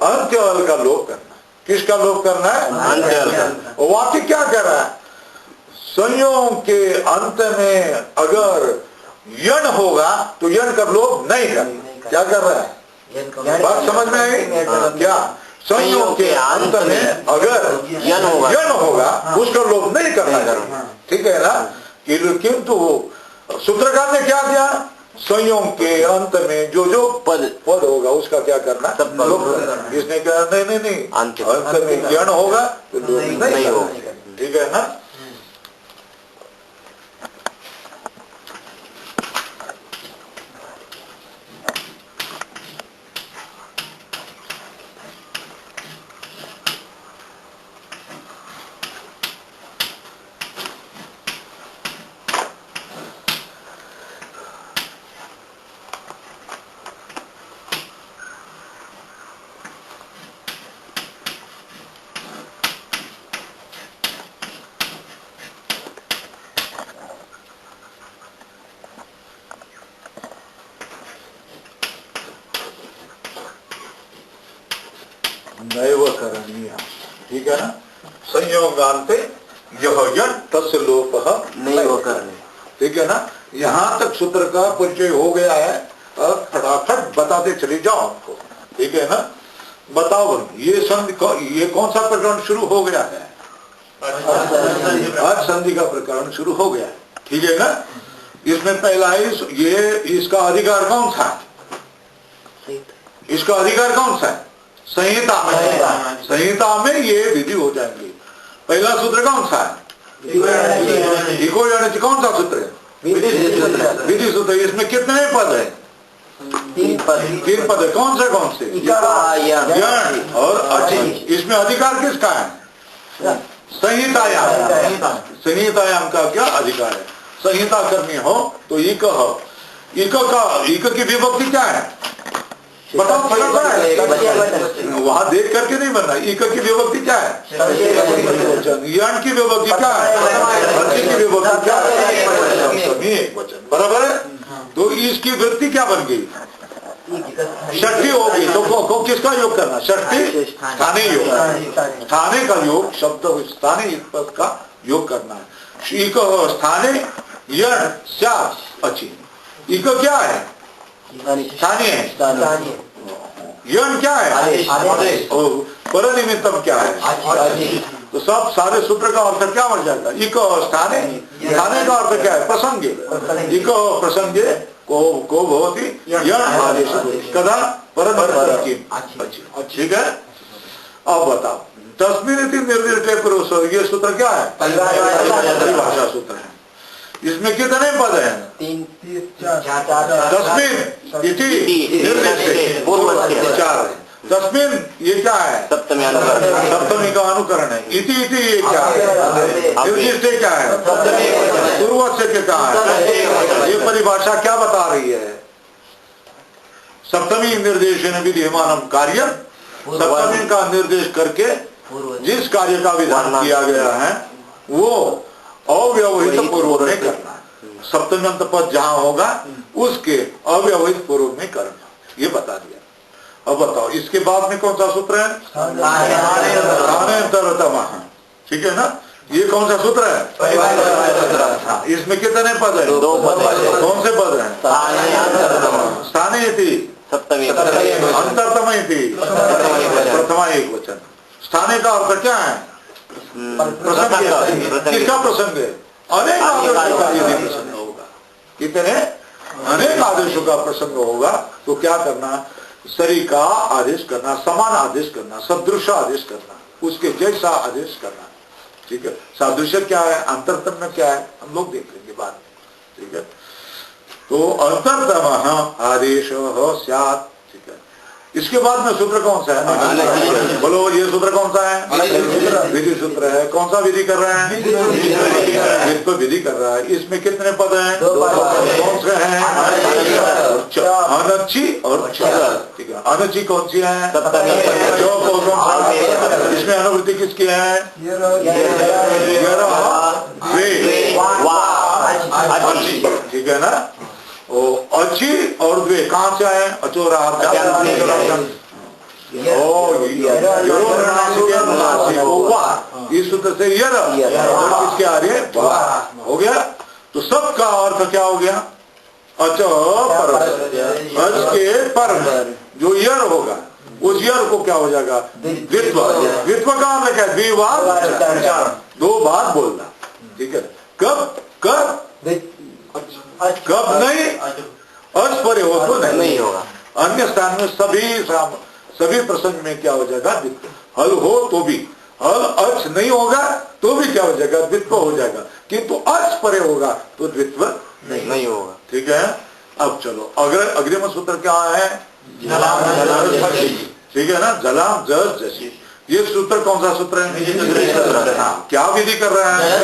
अंत्य अल का लोप करना। किसका लोप करना है? अंत्य अल का। वाक्य क्या कह रहा है? संयोग के अंत में अगर यण होगा तो यण का लोप नहीं करना। क्या कर रहा है? बात समझ में आई क्या? संयोग के अंत में अगर यण होगा उसका लोप नहीं करना चाहिए, ठीक है ना। किंतु सूत्रकार ने क्या किया? संयोग के अंत में जो पद होगा उसका क्या करना? लोप करना। इसने कहा नहीं, अंत में यण होगा तो लोप नहीं होगा, ठीक है ना। नैव करणीय, ठीक है ना। संयोगांते यह यण तस्य लोपः नैव करणीय, ठीक है ना। यहां तक सूत्र का परिचय हो गया है। अब फटाफट बताते चले जाओ आपको, ठीक है ना। बताओ ये कौन सा प्रकरण शुरू हो गया है? आज संधि का प्रकरण शुरू हो गया है, ठीक है ना। इसमें पहला ये इसका अधिकार कौन सा? इसका अधिकार कौन सा है? संहिता। संहिता में ये विधि हो जाएंगी। पहला सूत्र कौन सा है? इको यण। कौन सा सूत्र है? विधि सूत्र। इसमें कितने पद है? 3 पद है। कौन से? यण और अचि। इसमें अधिकार किसका है? संहितायाम। संहितायाम का क्या अधिकार है? संहिता करनी हो तो इक की विभक्ति क्या है? बताओ फटाफट। वहां देख करके नहीं बनना। इक की विभक्ति क्या है? यण की विभक्ति क्या है? अचि की विभक्ति क्या है? एक वचन, बराबर है। तो इसकी वृत्ति क्या बन गई? षष्ठी होगी। तो किसका योग करना? षष्ठी स्थाने योग। स्थाने का योग शब्द स्थाने पद का योग करना है। इक स्थाने यण स्यात् अचि। इक क्या है? स्थानीय है। यण क्या है? पर निमित्तम क्या है? तो सब सारे सूत्र का अर्थ क्या बन जाएगा? इक स्थाने। स्थाने का अर्थ क्या है? प्रसंगे। इक प्रसंगे को भवति यण आदेश कदा पर, ठीक है। अब बताओ तस्मिन् इति निर्दिष्टे पुरुष, ये सूत्र क्या है? परिभाषा सूत्र है। इसमें कितने पद हैं? 3 तस्मिन् इति निर्दिष्टे 4 है। तस्मिन् ये क्या है? सप्तमी अनुकरण। सप्तमी का अनुकरण है। इति ये क्या है? निर्दिष्टे क्या है? पूर्वज से क्या है? ये परिभाषा क्या बता रही है? सप्तमी निर्देशन विधिमानम कार्य। सप्तमी का निर्देश करके जिस कार्य का विधान किया गया है वो अव्यवहित पूर्व में करना है। सप्तम्यंत पद जहां होगा उसके अव्यवहित पूर्व में करना, ये बता दिया। अब बताओ इसके बाद में कौन सा सूत्र है? स्थानेंतरतम, ठीक है ना। ये कौन सा सूत्र है? हाँ, इसमें कितने पद है? 2 पद है। कौन से पद है? स्थानीय थी, सप्तमी, अंतरतम थी, प्रथमा एक वचन। स्थानीय का अर्थ क्या है? प्रसंग। किसका प्रसंग है? अनेक आदेशों का यदि प्रसंग होगा, कितने अनेक आदेशों का प्रसंग होगा तो क्या करना? सरी का आदेश करना, समान आदेश करना, सदृश आदेश करना, उसके जैसा आदेश करना। ठीक है। सादृश्य क्या है, अंतरतम में क्या है, हम लोग देख लेंगे बाद में। ठीक है। तो अंतरतम आदेश स्यात्। ठीक है। इसके बाद में सूत्र कौन सा है? बोलो, ये सूत्र कौन सा है? विधि सूत्र है। कौन सा विधि कर रहे हैं? विधि विधि कर रहा है। इसमें कितने पद हैं? कौन से हैं? अनच्ची और च। ठीक है। अनच्ची कौन सी है? जो कौन सा? इसमें अनुवृत्ति किसकी है? ठीक है ना। ओ अच्छी और द्वे कहां से आए? अचोरा। इस सूत्र से यर किसके आ रही है? हो गया। तो सबका अर्थ क्या हो गया? अच पर, अच के पर जो यर होगा उस यर को क्या हो जाएगा? द्वित्व। द्वित्व का अर्थ क्या है? द्विवार, 2 बार बोलना। ठीक है। कब कब कब नहीं? अच परे हो तो नहीं होगा। अन्य स्थान में सभी प्रसंग में क्या हो जाएगा? द्वित्व। हल हो तो भी, हल अच नहीं होगा तो भी क्या हो जाएगा? द्वित्व हो जाएगा। किंतु अच परे होगा तो द्वित्व नहीं होगा। ठीक है। अब चलो अग्रिम सूत्र क्या है? ठीक है ना। जलाम जस जसी। ये सूत्र कौन सा सूत्र है? हाँ, क्या विधि कर रहा है?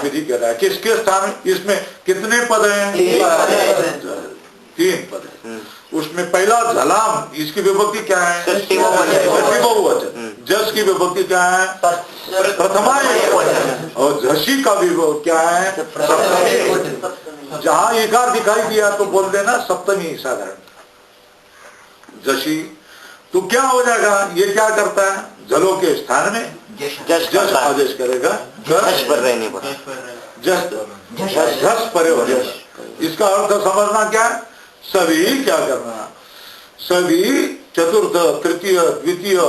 विधि कर रहा है। किसके स्थान? इसमें कितने पद हैं? 3 पद है। उसमें पहला झलाम, इसकी विभक्ति क्या है? षष्ठी बहुवचन। जस की विभक्ति क्या है? प्रथमा एक वचन। और झसी का विभक्ति क्या है? जहां एकार दिखाई दिया तो बोल देना सप्तमी साधारण। जसी तो क्या हो जाएगा? ये क्या करता है? जलो के स्थान में जस आदेश करेगा। जस पर रहने पर जस परे हो जाए। इसका अर्थ समझना क्या है? सभी क्या करना? सभी चतुर्थ, तृतीय, द्वितीय,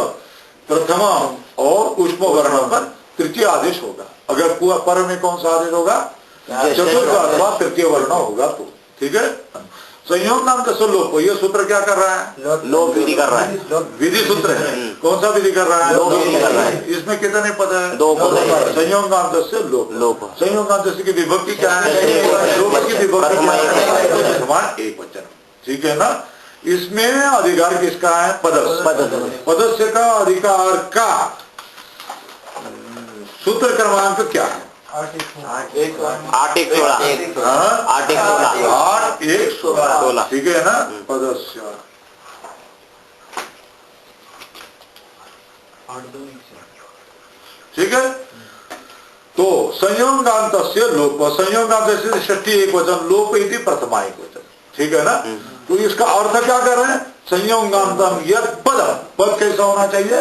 प्रथम और उष्म वर्ण पर तृतीय आदेश होगा। अगर पूरा पर में कौन सा आदेश होगा? चतुर्थ अथवा तृतीय वर्ण होगा तो। ठीक है। संयोग नाम का लोप। ये सूत्र क्या कर रहा है? लोप विधि कर रहा है। विधि सूत्र है। कौन सा विधि कर रहा है? लोप विधि कर रहा है। इसमें कितने पद है? 2 पद है। संयोग नाम से लोप। संयोग नाम की विभक्ति क्या है? लोप की विभक्ति प्रथमा एक वचन। ठीक है ना। इसमें अधिकार किसका है? पदस्य। पदस्य का अधिकार का सूत्र क्रमांक क्या है? 8 1 16। ठीक है ना। पदस्य ठीक है। तो संयोगांत लोप, संयोगांत से षष्ठी एक वचन, लोप इति प्रथमा एक वचन। ठीक है ना। तो इसका अर्थ क्या कर रहे हैं? संयोगांतम यत् पदम। पद कैसा होना चाहिए?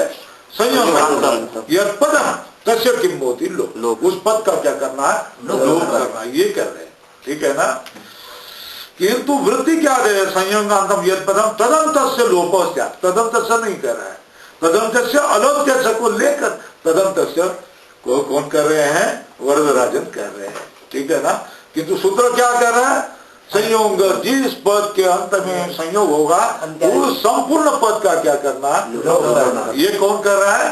संयोगांतम यत् पदम तस्य किम होती लोप। उस पद का क्या करना है? लोप करना। ये कर रहे हैं। ठीक है ना। किंतु वृत्ति क्या दे? संयोगांतम यत् पदम तदम तस्य लोप। तदम तस्य नहीं कर रहा है। तदम तस्य अलग तस्य को लेकर तदम तस्य को कौन कर रहे हैं? वरदराजन कर रहे हैं। ठीक है ना। किंतु सूत्र क्या कर रहा है? संयोग, जिस पद के अंत में संयोग होगा उस संपूर्ण पद का क्या करना? ये कौन कर रहा है?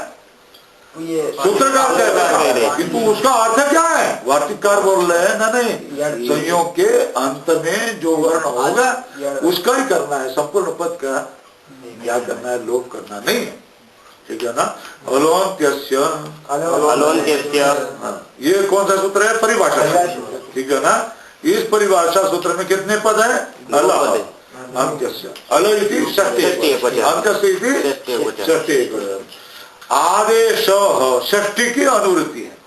सूत्रकार कह रहा है। किंतु उसका अर्थ क्या है? वार्तिककार बोल रहे हैं ना। नहीं, संयोग के अंत में जो वर्ण होगा उसका ही करना है। संपूर्ण पद का क्या करना है? लोप करना नहीं है। ठीक है ना। अलोन्त्यस्य। ये कौन सा सूत्र है? परिभाषा। ठीक है ना। इस परिभाषा सूत्र में कितने पद है? अल अंत्यस्य। अल इति षष्ठी, अंत्यस्य इति षष्ठी। आदेश षष्ठी की अनुवृत्ति है।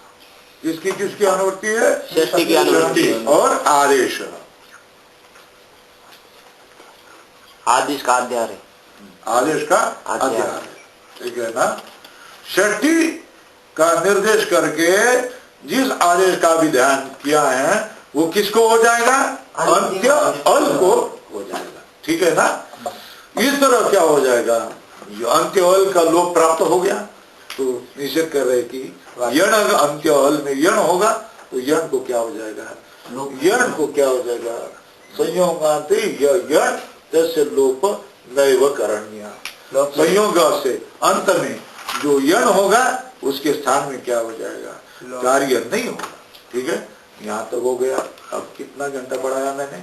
इसकी किसकी अनुवृत्ति है? षष्ठी की अनुवृत्ति। और आदेश, आदेश का अध्याय है। आदेश का अध्याय। ठीक है ना। षष्ठी का निर्देश करके जिस आदेश का भी ध्यान किया है वो किसको हो जाएगा? अंत्य अल को हो जाएगा। ठीक है ना? इस तरह क्या हो जाएगा? अंत्य अल का लोप प्राप्त हो गया तो निषेध कर रहे कि यण अगर अंत्य अल में यण होगा तो यण को क्या हो जाएगा? यण को क्या हो जाएगा? संयोगांते यण तस्य लोप नैव करणीय। संयोग से अंत में जो यण होगा उसके स्थान में क्या हो जाएगा? कार्य नहीं होगा। ठीक है, यहाँ तक हो गया। अब कितना घंटा पढ़ाया मैंने?